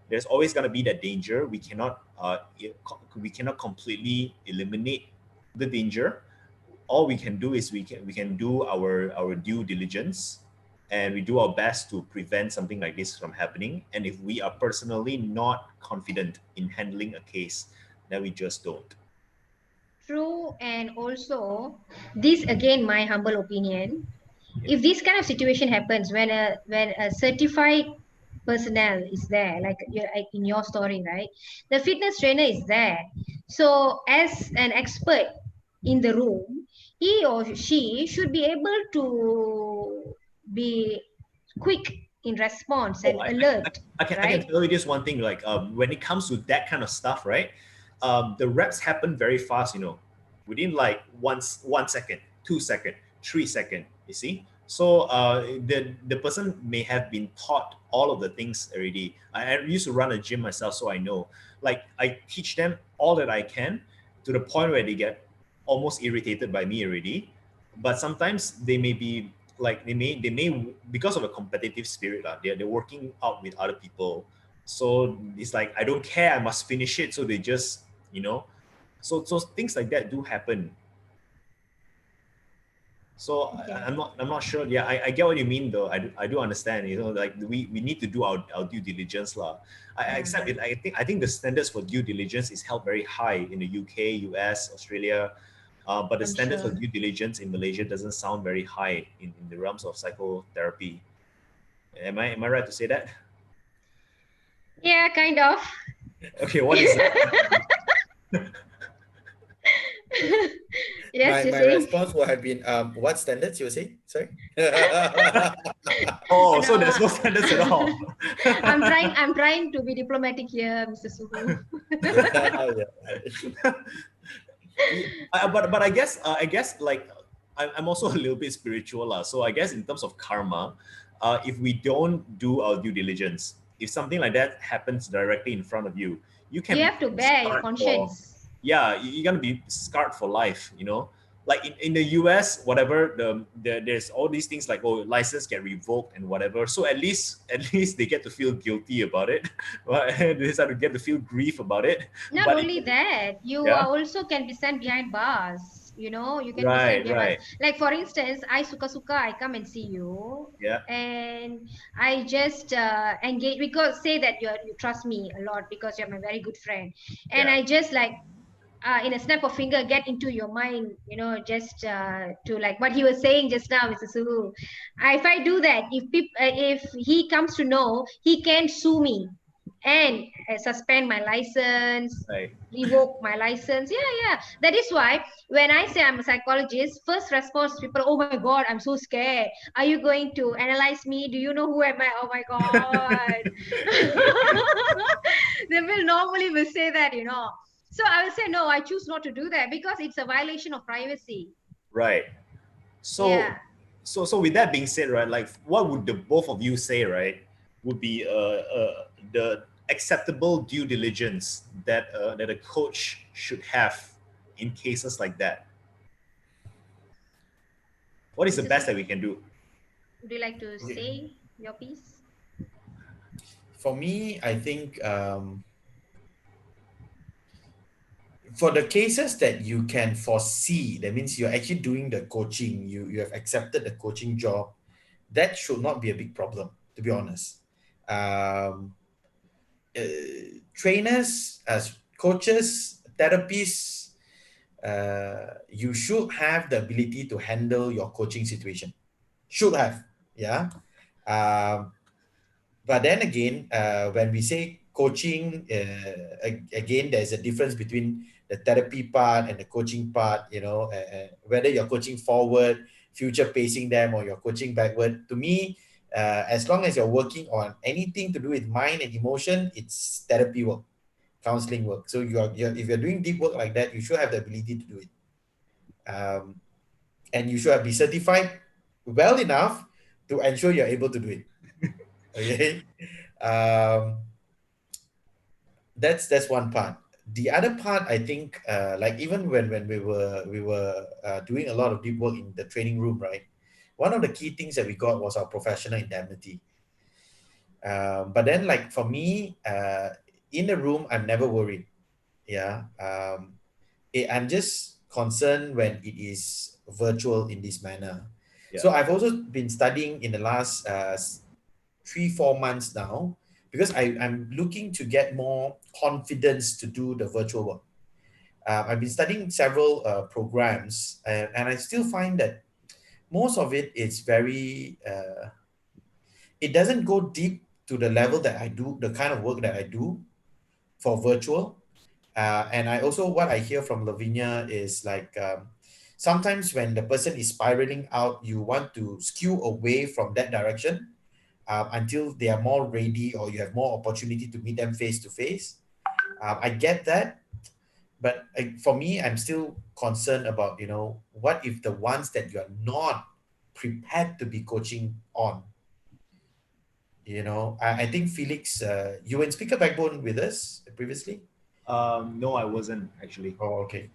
S1: There's always going to be that danger. We cannot completely eliminate the danger. All we can do is we can do our due diligence, and we do our best to prevent something like this from happening. And if we are personally not confident in handling a case, then we just don't.
S2: True. And also, this again, my humble opinion.
S1: Yeah.
S2: If this kind of situation happens when a certified personnel is there, like in your story, right? The fitness trainer is there. So as an expert in the room, he or she should be able to be quick in response
S1: Oh,
S2: and alert,
S1: I can
S2: right?
S1: tell you this one thing. Like when it comes to that kind of stuff, right? The reps happen very fast. Within like 1 second, 2 second, 3 second. You see. So the person may have been taught all of the things already. I used to run a gym myself, so I know. Like I teach them all that I can to the point where they get almost irritated by me already. But sometimes they may be like they may because of a competitive spirit they're working out with other people, so it's like I don't care, I must finish it, so they just you know so things like that do happen. So
S2: Okay.
S1: I'm not sure. Yeah, I get what you mean though. I do understand. Like we need to do our due diligence lah. I accept
S2: Uh-huh.
S1: it. I think the standards for due diligence is held very high in the UK, US, Australia, but the
S2: I'm
S1: standards for
S2: sure.
S1: due diligence in Malaysia doesn't sound very high in the realms of psychotherapy. Am I right to say that?
S2: Yeah, kind of.
S1: Okay, what is that?
S2: Yes,
S3: My
S2: you're
S3: my
S2: saying.
S3: response would have been, what standards you were saying? Sorry.
S1: Oh, so there's
S2: No,
S1: no standards at all.
S2: I'm trying to be diplomatic here, Mr. Suhu.
S3: Yeah.
S1: Yeah, but I guess like I'm also a little bit spiritual lah. So I guess in terms of karma, if we don't do our due diligence, if something like that happens directly in front of you, you can
S2: You
S1: be
S2: have to bear your
S1: scarred for
S2: conscience.
S1: yeah, you're gonna be scarred for life. Like in the US, whatever there's all these things like license get revoked and whatever. So at least they get to feel guilty about it. They start to get to feel grief about it.
S2: Not
S1: But
S2: only that, you
S1: yeah,
S2: are also can be sent behind bars. You can be sent
S1: right,
S2: behind bars.
S1: right,
S2: Like for instance, I suka I come and see you,
S1: yeah,
S2: and I just engage because say that you trust me a lot because you're my very good friend, and
S1: yeah.
S2: I just like in a snap of finger get into your mind, just to like what he was saying just now, Mr. Suhu. If I do that, if he comes to know, he can sue me and suspend my license,
S1: Right.
S2: revoke my license. Yeah, yeah. That is why when I say I'm a psychologist, first response people, oh my god, I'm so scared. Are you going to analyze me? Do you know who am I? Oh my god. They will normally will say that. So I will say, no, I choose not to do that because it's a violation of privacy.
S1: Right. So,
S2: Yeah.
S1: so with that being said, right, like what would the both of you say, right, would be the acceptable due diligence that a coach should have in cases like that? What is the
S2: Mr.
S1: best that
S2: Suhu,
S1: we can do?
S2: would you like to
S3: Okay.
S2: say your piece?
S3: For me, I think, for the cases that you can foresee, that means you're actually doing the coaching, you have accepted the coaching job, that should not be a big problem, to be honest. Um, Trainers, as coaches, therapists, you should have the ability to handle your coaching situation. Should have, yeah. Um, but then again, when we say coaching, again, there's a difference between the therapy part and the coaching part. Whether you're coaching forward, future pacing them, or you're coaching backward. To me, as long as you're working on anything to do with mind and emotion, it's therapy work, counseling work. So if you're doing deep work like that, you should have the ability to do it, and you should be certified well enough to ensure you're able to do it. Okay. um, that's one part. The other part, I think, like even when we were doing a lot of deep work in the training room, right? One of the key things that we got was our professional indemnity. But then, like for me, in the room, I'm never worried. Yeah. I'm just concerned when it is virtual in this manner.
S1: Yeah.
S3: So I've also been studying in the last 3-4 months now, because I'm looking to get more confidence to do the virtual work. I've been studying several programs, and I still find that most of it is very, it doesn't go deep to the level that I do, the kind of work that I do for virtual. And I also, what I hear from Lavinia is like, sometimes when the person is spiraling out, you want to skew away from that direction until they are more ready or you have more opportunity to meet them face to face. I get that, but for me, I'm still concerned about, what if the ones that you are not prepared to be coaching on. I think Felix, you were in Speaker Backbone with us previously.
S1: No, I wasn't actually.
S3: Oh, okay.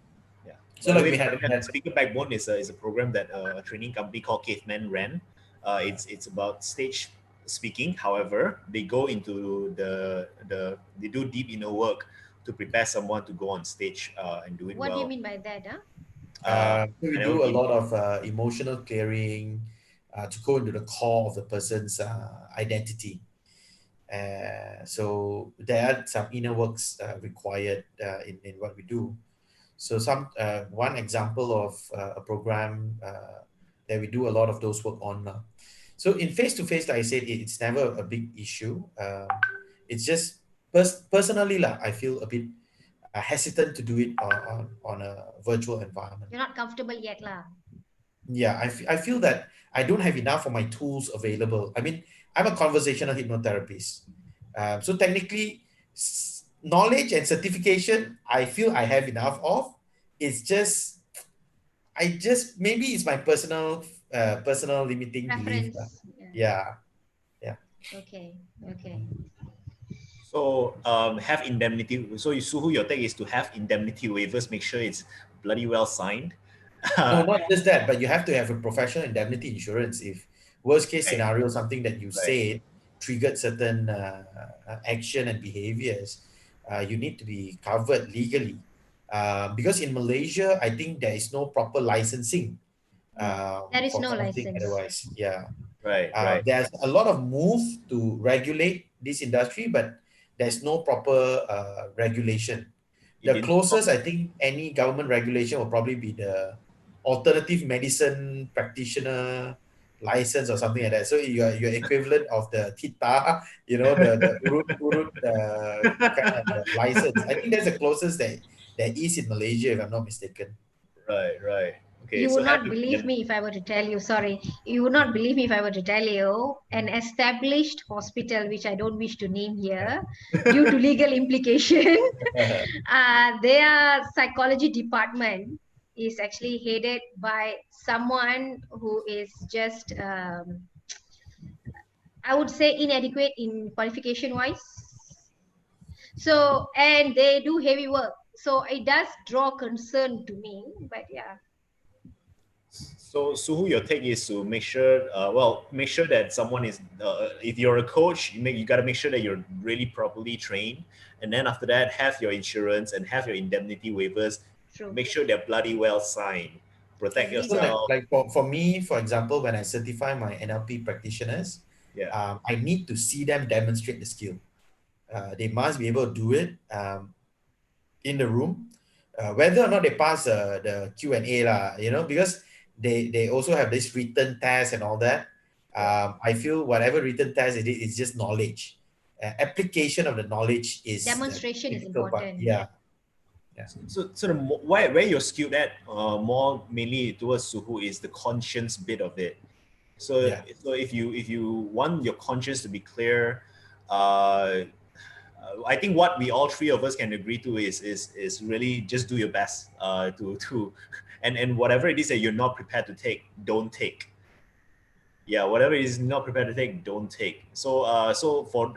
S1: Yeah.
S3: So
S1: By the
S3: like
S1: way,
S3: we had,
S1: Speaker Backbone is a program that a training company called Caveman ran. It's about stage speaking. However, they go into they do deep inner work to prepare someone to go on stage and do it
S2: What do you
S1: well.
S2: mean by that? Huh?
S3: we
S1: I never
S3: do a
S1: been.
S3: lot of emotional clearing to go into the core of the person's identity. So there are some inner works required in what we do. So one example of a program that we do a lot of those work on now. So in face to face, like I said, it's never a big issue. It's just personally, lah, I feel a bit hesitant to do it on a virtual environment.
S2: You're not comfortable yet, lah.
S3: Yeah, I feel that I don't have enough of my tools available. I mean, I'm a conversational hypnotherapist. So technically, knowledge and certification, I feel I have enough of. It's just, maybe it's my personal limiting belief.
S2: Preference. Yeah.
S3: Yeah, yeah.
S2: Okay. Okay.
S1: So have indemnity. So Suhu, your take is to have indemnity waivers. Make sure it's bloody well signed.
S3: No,
S1: right,
S3: not just that, but you have to have a professional indemnity insurance if worst case scenario, something that you
S1: right.
S3: said triggered certain action and behaviors, you need to be covered legally. Because in Malaysia, I think there is no proper licensing
S1: Mm,
S2: There is
S3: for
S2: no
S3: something
S2: license.
S3: otherwise. Yeah.
S1: right, right.
S3: There's a lot of move to regulate this industry, but there's no proper regulation.
S1: You
S3: The
S1: didn't talk.
S3: closest I think any government regulation will probably be the alternative medicine practitioner license or something like that. So you're equivalent of the TITA, the urut kind of license. I think that's the closest that is in Malaysia, if I'm not mistaken.
S1: Right, right. Okay,
S2: You
S1: so
S2: would
S1: have
S2: not
S1: to
S2: believe me if I were to tell you, sorry, you would not believe me if I were to tell you an established hospital, which I don't wish to name here due to legal implication, their psychology department is actually headed by someone who is just, I would say, inadequate in qualification wise. So, and they do heavy work. So it does draw concern to me, but yeah.
S1: So Suhu, your take is to make sure, make sure that someone is. If you're a coach, you got to make sure that you're really properly trained, and then after that, have your insurance and have your indemnity waivers.
S2: True.
S1: Make sure they're bloody well signed. Protect
S2: Agree
S3: So
S2: with that.
S1: yourself.
S3: for me, for example, when I certify my NLP practitioners,
S1: Yeah,
S3: I need to see them demonstrate the skill. They must be able to do it in the room, whether or not they pass the Q&A lah, because they also have this written test and all that.
S1: yeah.
S3: I feel whatever written test it is just knowledge. Application of the knowledge is the
S2: Demonstration is
S3: critical part.
S2: important.
S3: Yeah, yeah,
S1: So where you're skewed at more mainly towards Suhu is the conscience bit of it. So
S3: yeah.
S1: so if you want your conscience to be clear, uh, I think what we all three of us can agree to is really just do your best to and whatever it is that you're not prepared to take, don't take. Yeah, whatever is not prepared to take, don't take. So for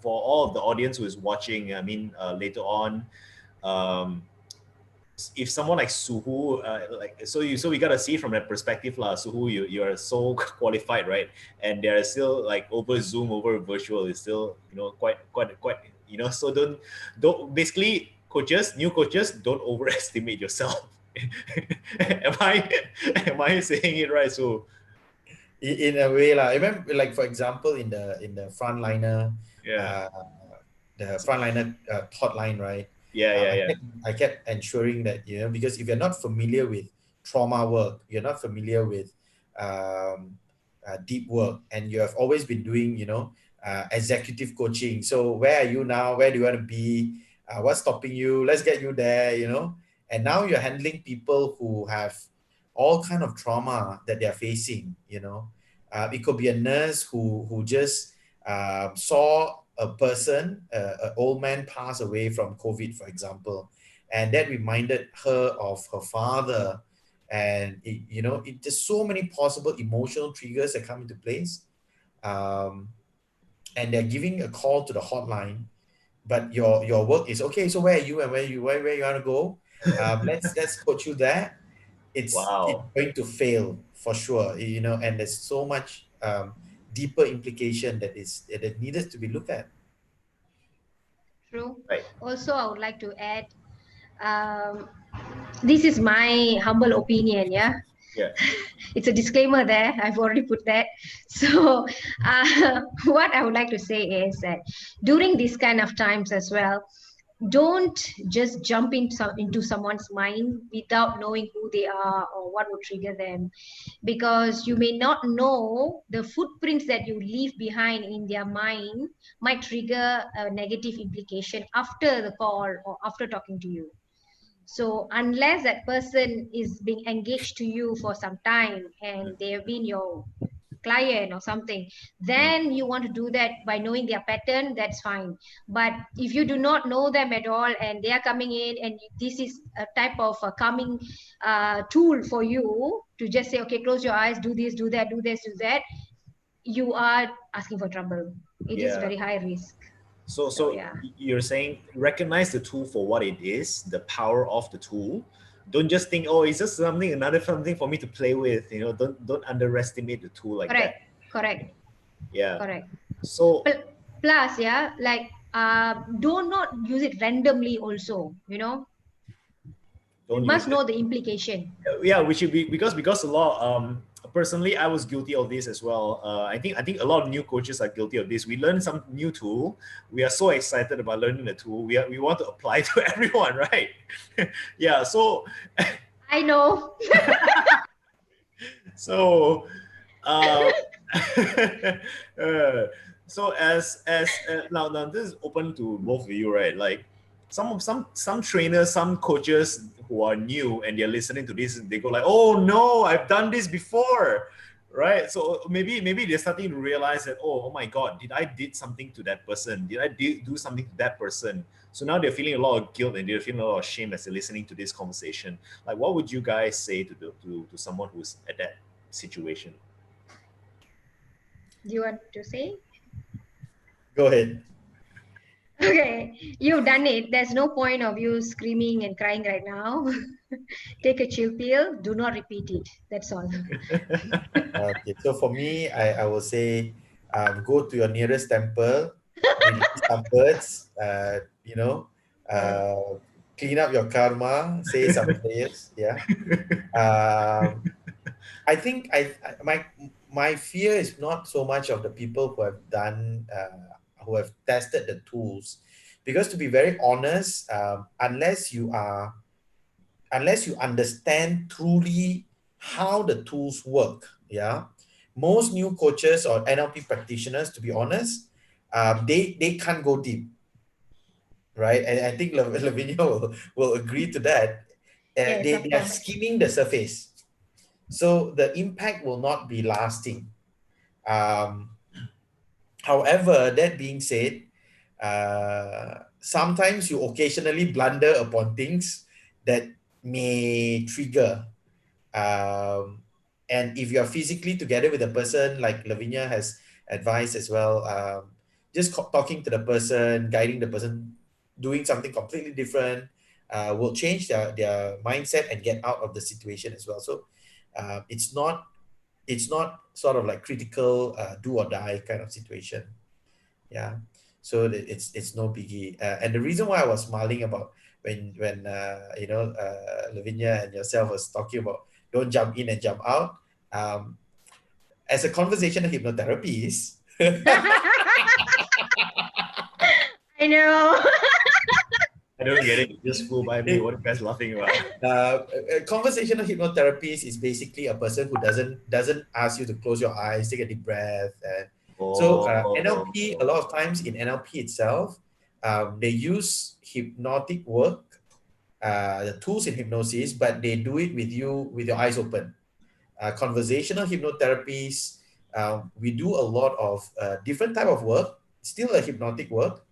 S1: all of the audience who is watching, I mean, later on, um, if someone like Suhu, so we gotta see from that perspective, lah. Suhu, you're so qualified, right? And they're still like over Zoom, over virtual is still quite. So don't basically new coaches don't overestimate yourself. am I am I saying it right? So
S3: In a way lah. I remember, like for example, in the frontliner,
S1: yeah,
S3: uh, hotline, right?
S1: yeah,
S3: Um,
S1: yeah,
S3: I
S1: yeah,
S3: kept I kept ensuring that, because if you're not familiar with trauma work, you're not familiar with deep work, and you have always been doing, executive coaching. So where are you now? Where do you want to be? What's stopping you? Let's get you there. And now you're handling people who have all kind of trauma that they're facing, you know. It could be a nurse who just saw a person, an old man pass away from COVID, for example, and that reminded her of her father. And there's so many possible emotional triggers that come into place. um, and they're giving a call to the hotline, but your work is okay. So where are you, and where you want to go? Let's put you there. It's
S1: Wow.
S3: going to fail for sure, and there's so much deeper implication that needed to be looked at.
S2: True.
S1: Right.
S2: Also, I would like to add, um, this is my humble opinion, yeah.
S1: Yeah.
S2: It's a disclaimer there. I've already put that. So, what I would like to say is that during these kind of times as well, don't just jump into someone's mind without knowing who they are or what would trigger them, because you may not know the footprints that you leave behind in their mind might trigger a negative implication after the call or after talking to you. So unless that person is being engaged to you for some time and they have been your client or something,
S1: Mm.
S2: then you want to do that by knowing their pattern, that's fine. But if you do not know them at all and they are coming in and this is a type of a calming tool for you to just say, okay, close your eyes, do this, do that, do this, do that, you are asking for trouble. It is
S1: Yeah.
S2: very high risk.
S1: So,
S2: So
S1: so
S2: yeah.
S1: you're saying recognize the tool for what it is, the power of the tool. Don't just think, oh, it's just another something for me to play with. Don't underestimate the tool like
S2: Correct.
S1: that.
S2: Correct.
S1: Yeah.
S2: Correct.
S1: So
S2: Plus, yeah, like do not use it randomly also, you
S1: don't use
S2: must
S1: it.
S2: know the implication.
S1: Yeah, we should be, because a lot. Personally, I was guilty of this as well. I think a lot of new coaches are guilty of this. We learn some new tool. We are so excited about learning the tool. We want to apply to everyone, right? Yeah.
S2: I know.
S1: So uh, uh, so now this is open to both of you, right? Like some trainers, some coaches who are new and they're listening to this, they go like, oh no, I've done this before, right? So maybe they're starting to realize that, oh my god, did something to that person, do something to that person. So now they're feeling a lot of guilt and they're feeling a lot of shame as they're listening to this conversation. Like, what would you guys say to someone who's at that situation?
S2: Do you want to say?
S3: Go ahead.
S2: Okay, you've done it. There's no point of you screaming and crying right now. Take a chill pill. Do not repeat it. That's all.
S3: Okay, so for me, I will say, go to your nearest temple, release some birds,
S1: Uh,
S3: clean up your karma, say some prayers. Yeah. Um, I think my fear is not so much of the people who have tested the tools, because to be very honest, unless you understand truly how the tools work, yeah, most new coaches or NLP practitioners, to be honest, they can't go deep, right? And I think Lavinia will agree to that.
S2: Yes,
S3: They
S2: of
S3: are
S2: course.
S3: skimming the surface, so the impact will not be lasting. Um, However, that being said, sometimes you occasionally blunder upon things that may trigger. Um, and if you're physically together with a person, like Lavinia has advised as well, just talking to the person, guiding the person, doing something completely different, will change their mindset and get out of the situation as well. So it's not sort of like critical, do or die kind of situation. Yeah. So it's no biggie. And the reason why I was smiling about when Lavinia and yourself was talking about don't jump in and jump out. Um, as a conversational hypnotherapist,
S2: I know.
S1: I don't get it. You just flew by me. What are you guys laughing about?
S3: a conversational hypnotherapist is basically a person who doesn't ask you to close your eyes, take a deep breath, and so NLP, a lot of times in NLP itself, they use hypnotic work the tools in hypnosis, but they do it with you with your eyes open. Conversational hypnotherapies, we do a lot of different type of work, still a hypnotic work,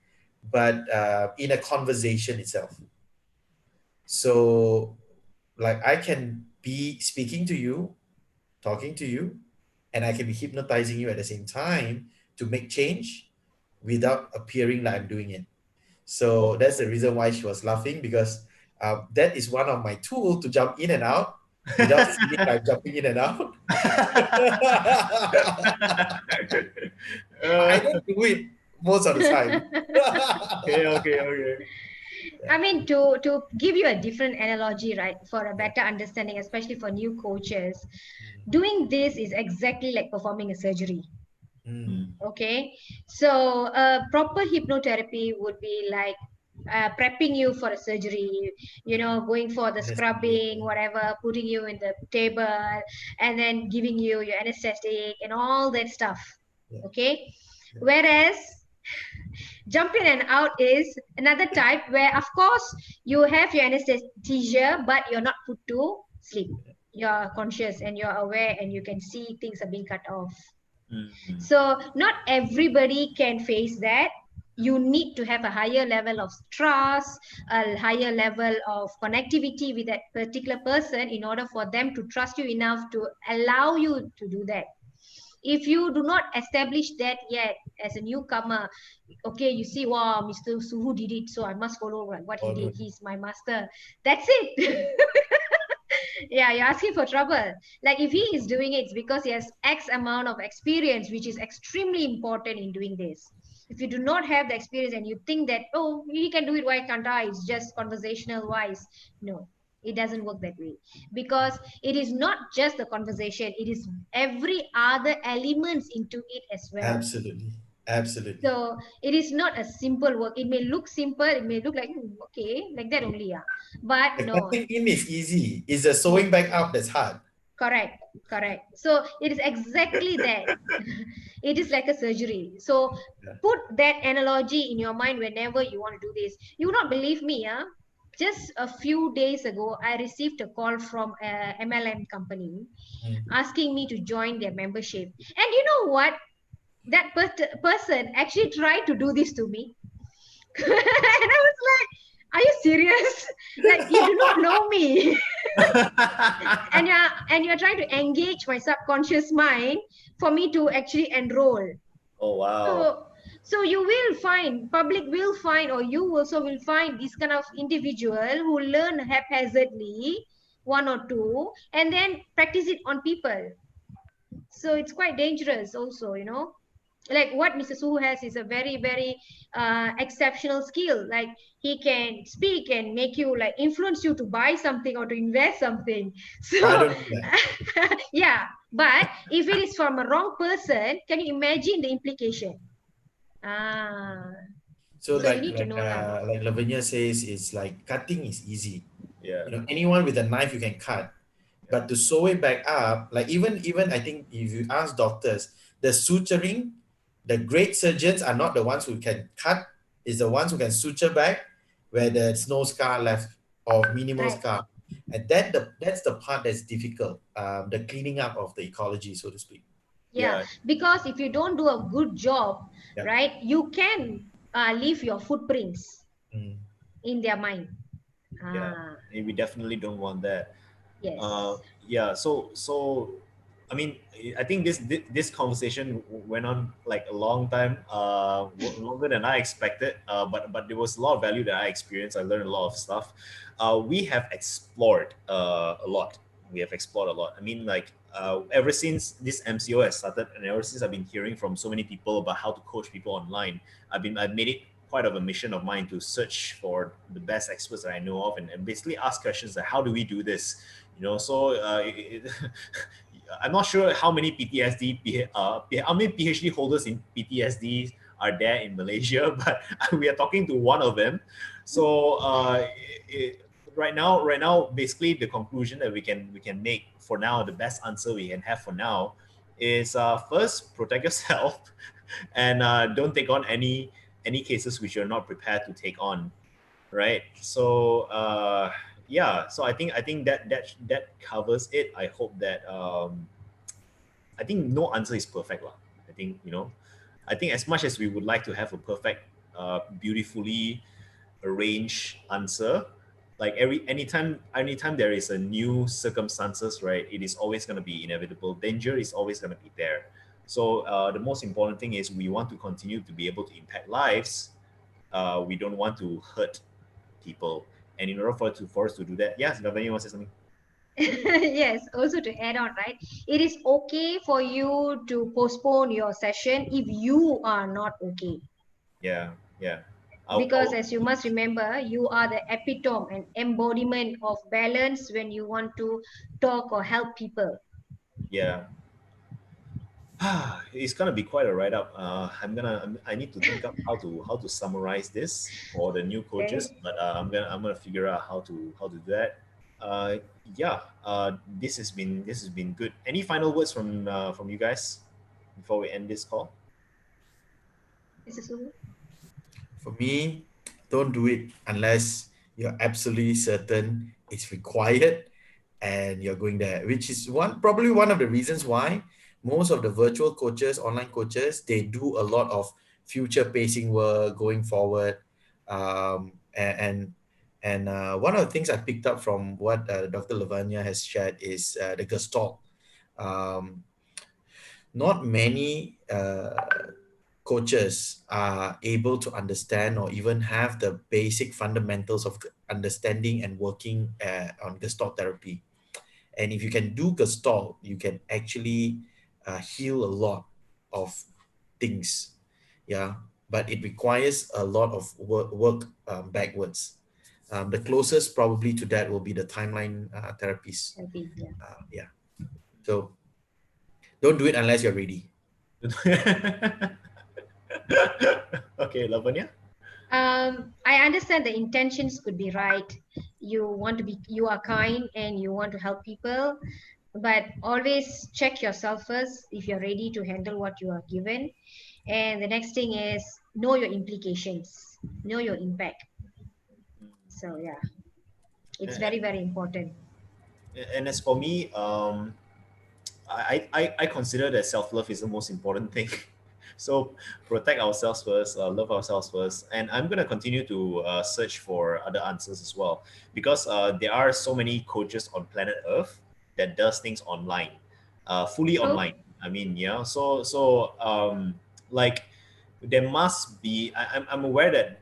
S3: but in a conversation itself. So, like I can be speaking to you, talking to you, and I can be hypnotizing you at the same time to make change without appearing like I'm doing it. So
S1: Oh.
S3: that's the reason why she was laughing, because that is one of my tools to jump in and out without feeling like jumping in and out. I
S1: Uh,
S3: don't do it most of the time.
S1: okay, okay, okay.
S2: I mean, to give you a different analogy, right, for a better understanding, especially for new coaches, doing this is exactly like performing a surgery.
S3: Mm,
S2: Okay, so proper hypnotherapy would be like prepping you for a surgery, going for the
S3: anesthesia.
S2: scrubbing, whatever, putting you in the table, and then giving you your anesthetic and all that stuff.
S3: Yeah,
S2: Okay,
S3: yeah.
S2: whereas jump in and out is another type where, of course, you have your anesthesia, but you're not put to sleep. You're conscious and you're aware, and you can see things are being cut off.
S1: Mm.
S2: So not everybody can face that. You need to have a higher level of trust, a higher level of connectivity with that particular person in order for them to trust you enough to allow you to do that. If you do not establish that yet as a newcomer, okay, you see, wow, Mr. Suhu did it, so I must follow what he
S3: Oh,
S2: did.
S3: no.
S2: He's my master. That's it. Yeah, you're asking for trouble. Like if he is doing it, it's because he has X amount of experience, which is extremely important in doing this. If you do not have the experience and you think that, oh, he can do it, why can't I? It's just conversational wise. No, it doesn't work that way, because it is not just the conversation, it is every other elements into it as well.
S3: Absolutely. Absolutely.
S2: So it is not a simple work. It may look simple, it may look like, okay, like that only, yeah. But
S3: The
S2: no,
S3: cutting in is easy. It's the
S2: yes.
S3: sewing back up that's hard.
S2: Correct, correct. So it is exactly that. It is like a surgery. So
S3: Yeah.
S2: put that analogy in your mind whenever you want to do this. You will not believe me, huh? Just a few days ago, I received a call from a MLM company
S3: Mm.
S2: asking me to join their membership. And you know what? That person actually tried to do this to me. And I was like, are you serious? Like, you do not know me. And you're trying to engage my subconscious mind for me to actually enroll.
S1: Oh wow.
S2: So you will find, public will find, or you also will find this kind of individual who learn haphazardly one or two and then practice it on people. So it's quite dangerous also, like what Mr. Suhu has is a very, very exceptional skill. Like he can speak and make you, like, influence you to buy something or to invest something.
S3: I
S2: So
S3: don't do that.
S2: yeah, but if it is from a wrong person, can you imagine the implication? Ah,
S3: So
S2: so you
S3: like
S2: need to
S3: like
S2: know lah.
S3: uh like Lavinia says, it's like cutting is easy.
S1: Yeah.
S3: Anyone with a knife you can cut. But to sew it back up, like even I think if you ask doctors, the suturing, the great surgeons are not the ones who can cut, is the ones who can suture back where there's no scar left or minimal
S2: Right.
S3: scar. And that's the part that's difficult, the cleaning up of the ecology, so to speak.
S2: Yeah,
S1: Yeah.
S2: because if you don't do a good job,
S3: Yeah.
S2: right, you can leave your footprints
S3: Mm.
S2: in their mind.
S1: Yeah.
S2: Ah,
S1: And we definitely don't want that.
S2: yes.
S1: Yeah. So I mean, I think this conversation went on like a long time, longer than I expected. But there was a lot of value that I experienced. I learned a lot of stuff. We have explored a lot. We have explored a lot. I mean, like ever since this MCO has started, and ever since I've been hearing from so many people about how to coach people online, I've made it quite of a mission of mine to search for the best experts that I know of, and basically ask questions like, how do we do this? So I'm not sure how many how many PhD holders in PTSD are there in Malaysia, but we are talking to one of them. So right now, basically the conclusion that we can make for now, the best answer we can have for now is first protect yourself and don't take on any cases which you're not prepared to take on. right? So yeah, so I think that covers it. I hope that I think no answer is perfect lah. I think, I think as much as we would like to have a perfect, beautifully arranged answer, like anytime there is a new circumstances, right? It is always going to be inevitable. Danger is always going to be there. So the most important thing is we want to continue to be able to impact lives. We don't want to hurt people. And in order for us to do that, yes, Lavanya, you want to say something?
S2: Yes, also to add on, right? It is okay for you to postpone your session if you are not okay.
S1: Yeah, yeah.
S2: Because as you must remember, you are the epitome and embodiment of balance when you want to talk or help people.
S1: Yeah. It's gonna be quite a write up. I need to think up how to summarize this for the new coaches,
S2: Okay.
S1: but I'm gonna figure out how to do that. Uh, yeah. This has been good. Any final words from you guys before we end this call?
S2: Mr. Sulu?
S3: For me, don't do it unless you're absolutely certain it's required and you're going there, which is probably one of the reasons why most of the virtual coaches, online coaches, they do a lot of future pacing work going forward. And one of the things I picked up from what Dr. Lavanya has shared is the gestalt. Um, Not many coaches are able to understand or even have the basic fundamentals of understanding and working on gestalt therapy. And if you can do gestalt, you can actually heal a lot of things. Yeah, but it requires a lot of work backwards. The closest probably to that will be the timeline therapies.
S2: Okay, yeah.
S3: Yeah, so don't do it unless you're ready.
S1: Okay, Lavanya.
S2: I understand the intentions could be right. You are kind and you want to help people, but always check yourself first if you're ready to handle what you are given. And the next thing is know your implications, know your impact. So yeah, it's
S1: And,
S2: very, very important.
S1: and as for me, I consider that self love is the most important thing. So protect ourselves first, love ourselves first, and I'm gonna continue to search for other answers as well, because there are so many coaches on planet Earth that does things online, fully
S2: True.
S1: online. I mean, yeah. So like there must be. I'm aware that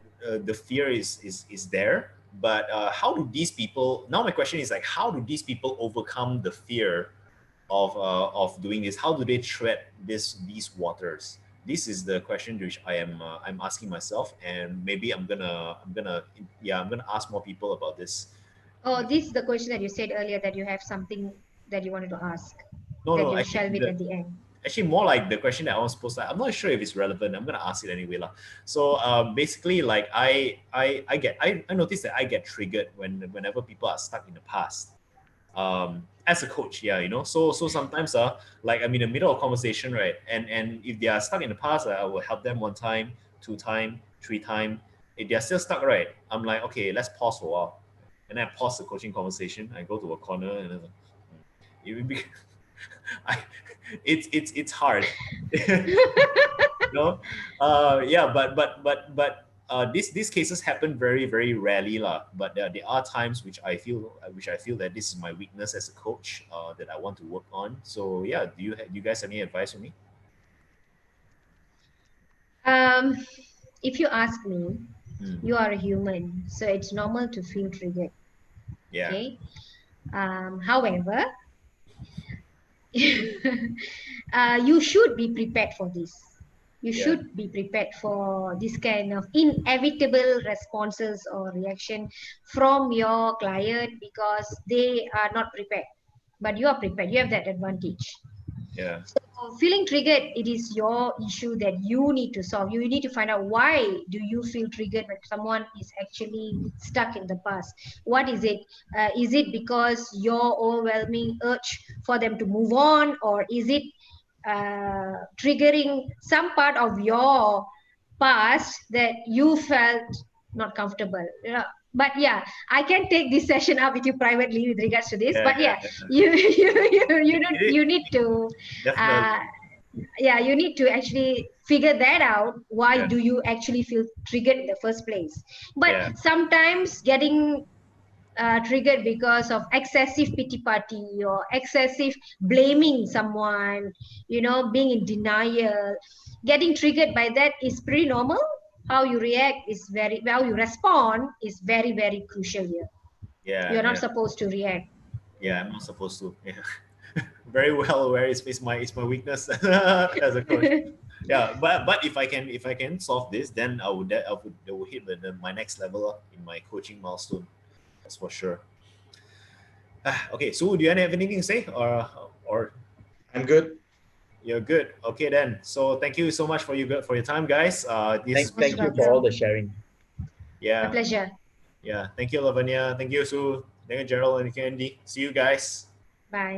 S1: the fear is there, but how do these people? Now my question is like, how do these people overcome the fear of doing this? How do they tread these waters? This is the question which I'm asking myself, and maybe I'm gonna ask more people about this.
S2: Oh, this is the question that you said earlier that you have something that you wanted to ask,
S1: No,
S2: that
S1: no,
S2: you'll
S1: actually
S2: shelve it at the end.
S1: more like the question that I was supposed to. I'm not sure if it's relevant. I'm gonna ask it anyway, lah. So basically, like I noticed that I get triggered whenever people are stuck in the past. As a coach, yeah, so sometimes like I'm in the middle of conversation, right, and if they are stuck in the past, I will help them one time, two time, three time. If they're still stuck, right, I'm like, okay, let's pause for a while, and then I pause the coaching conversation. I go to a corner and then it will be I, it's hard. know yeah, but these cases happen very, very rarely lah. But there are times which I feel that this is my weakness as a coach, that I want to work on. So yeah, do you guys have any advice for me?
S2: Um, if you ask me,
S1: Mm,
S2: you are a human, so it's normal to feel triggered.
S1: yeah,
S2: Okay. However, you should be prepared for this. You
S1: yeah,
S2: should be prepared for this kind of inevitable responses or reaction from your client because they are not prepared. But you are prepared. You have that advantage.
S1: yeah,
S2: So feeling triggered, it is your issue that you need to solve. You need to find out why do you feel triggered when someone is actually stuck in the past. What is it? Is it because your overwhelming urge for them to move on, or is it triggering some part of your past that you felt not comfortable? But yeah, I can take this session up with you privately with regards to this.
S1: Yeah,
S2: But
S1: yeah,
S2: yeah, you need to
S1: definitely.
S2: uh, yeah, you need to actually figure that out. Why
S1: Yeah,
S2: do you actually feel triggered in the first place? But
S1: yeah,
S2: sometimes getting triggered because of excessive pity party or excessive blaming someone, being in denial, getting triggered by that is pretty normal. How you respond is very, very crucial here.
S1: yeah,
S2: You're not
S1: yeah,
S2: supposed to react.
S1: yeah. I'm not supposed to. Yeah. Very well aware it's my weakness as a coach. Yeah, but if I can solve this, then I would hit my next level up in my coaching milestone. That's for sure. Okay, so do you have anything to say, or
S3: I'm good.
S1: you're good? Okay then. So thank you so much for your time, guys. This has been
S2: Most
S3: Thank you for
S1: this.
S3: all
S2: welcome.
S3: the sharing.
S2: My
S1: Yeah,
S2: pleasure.
S1: yeah. Thank you, Lavanya. Thank you, Sue. Thank you, Gerald, and thank you, Andy. See you guys.
S2: Bye.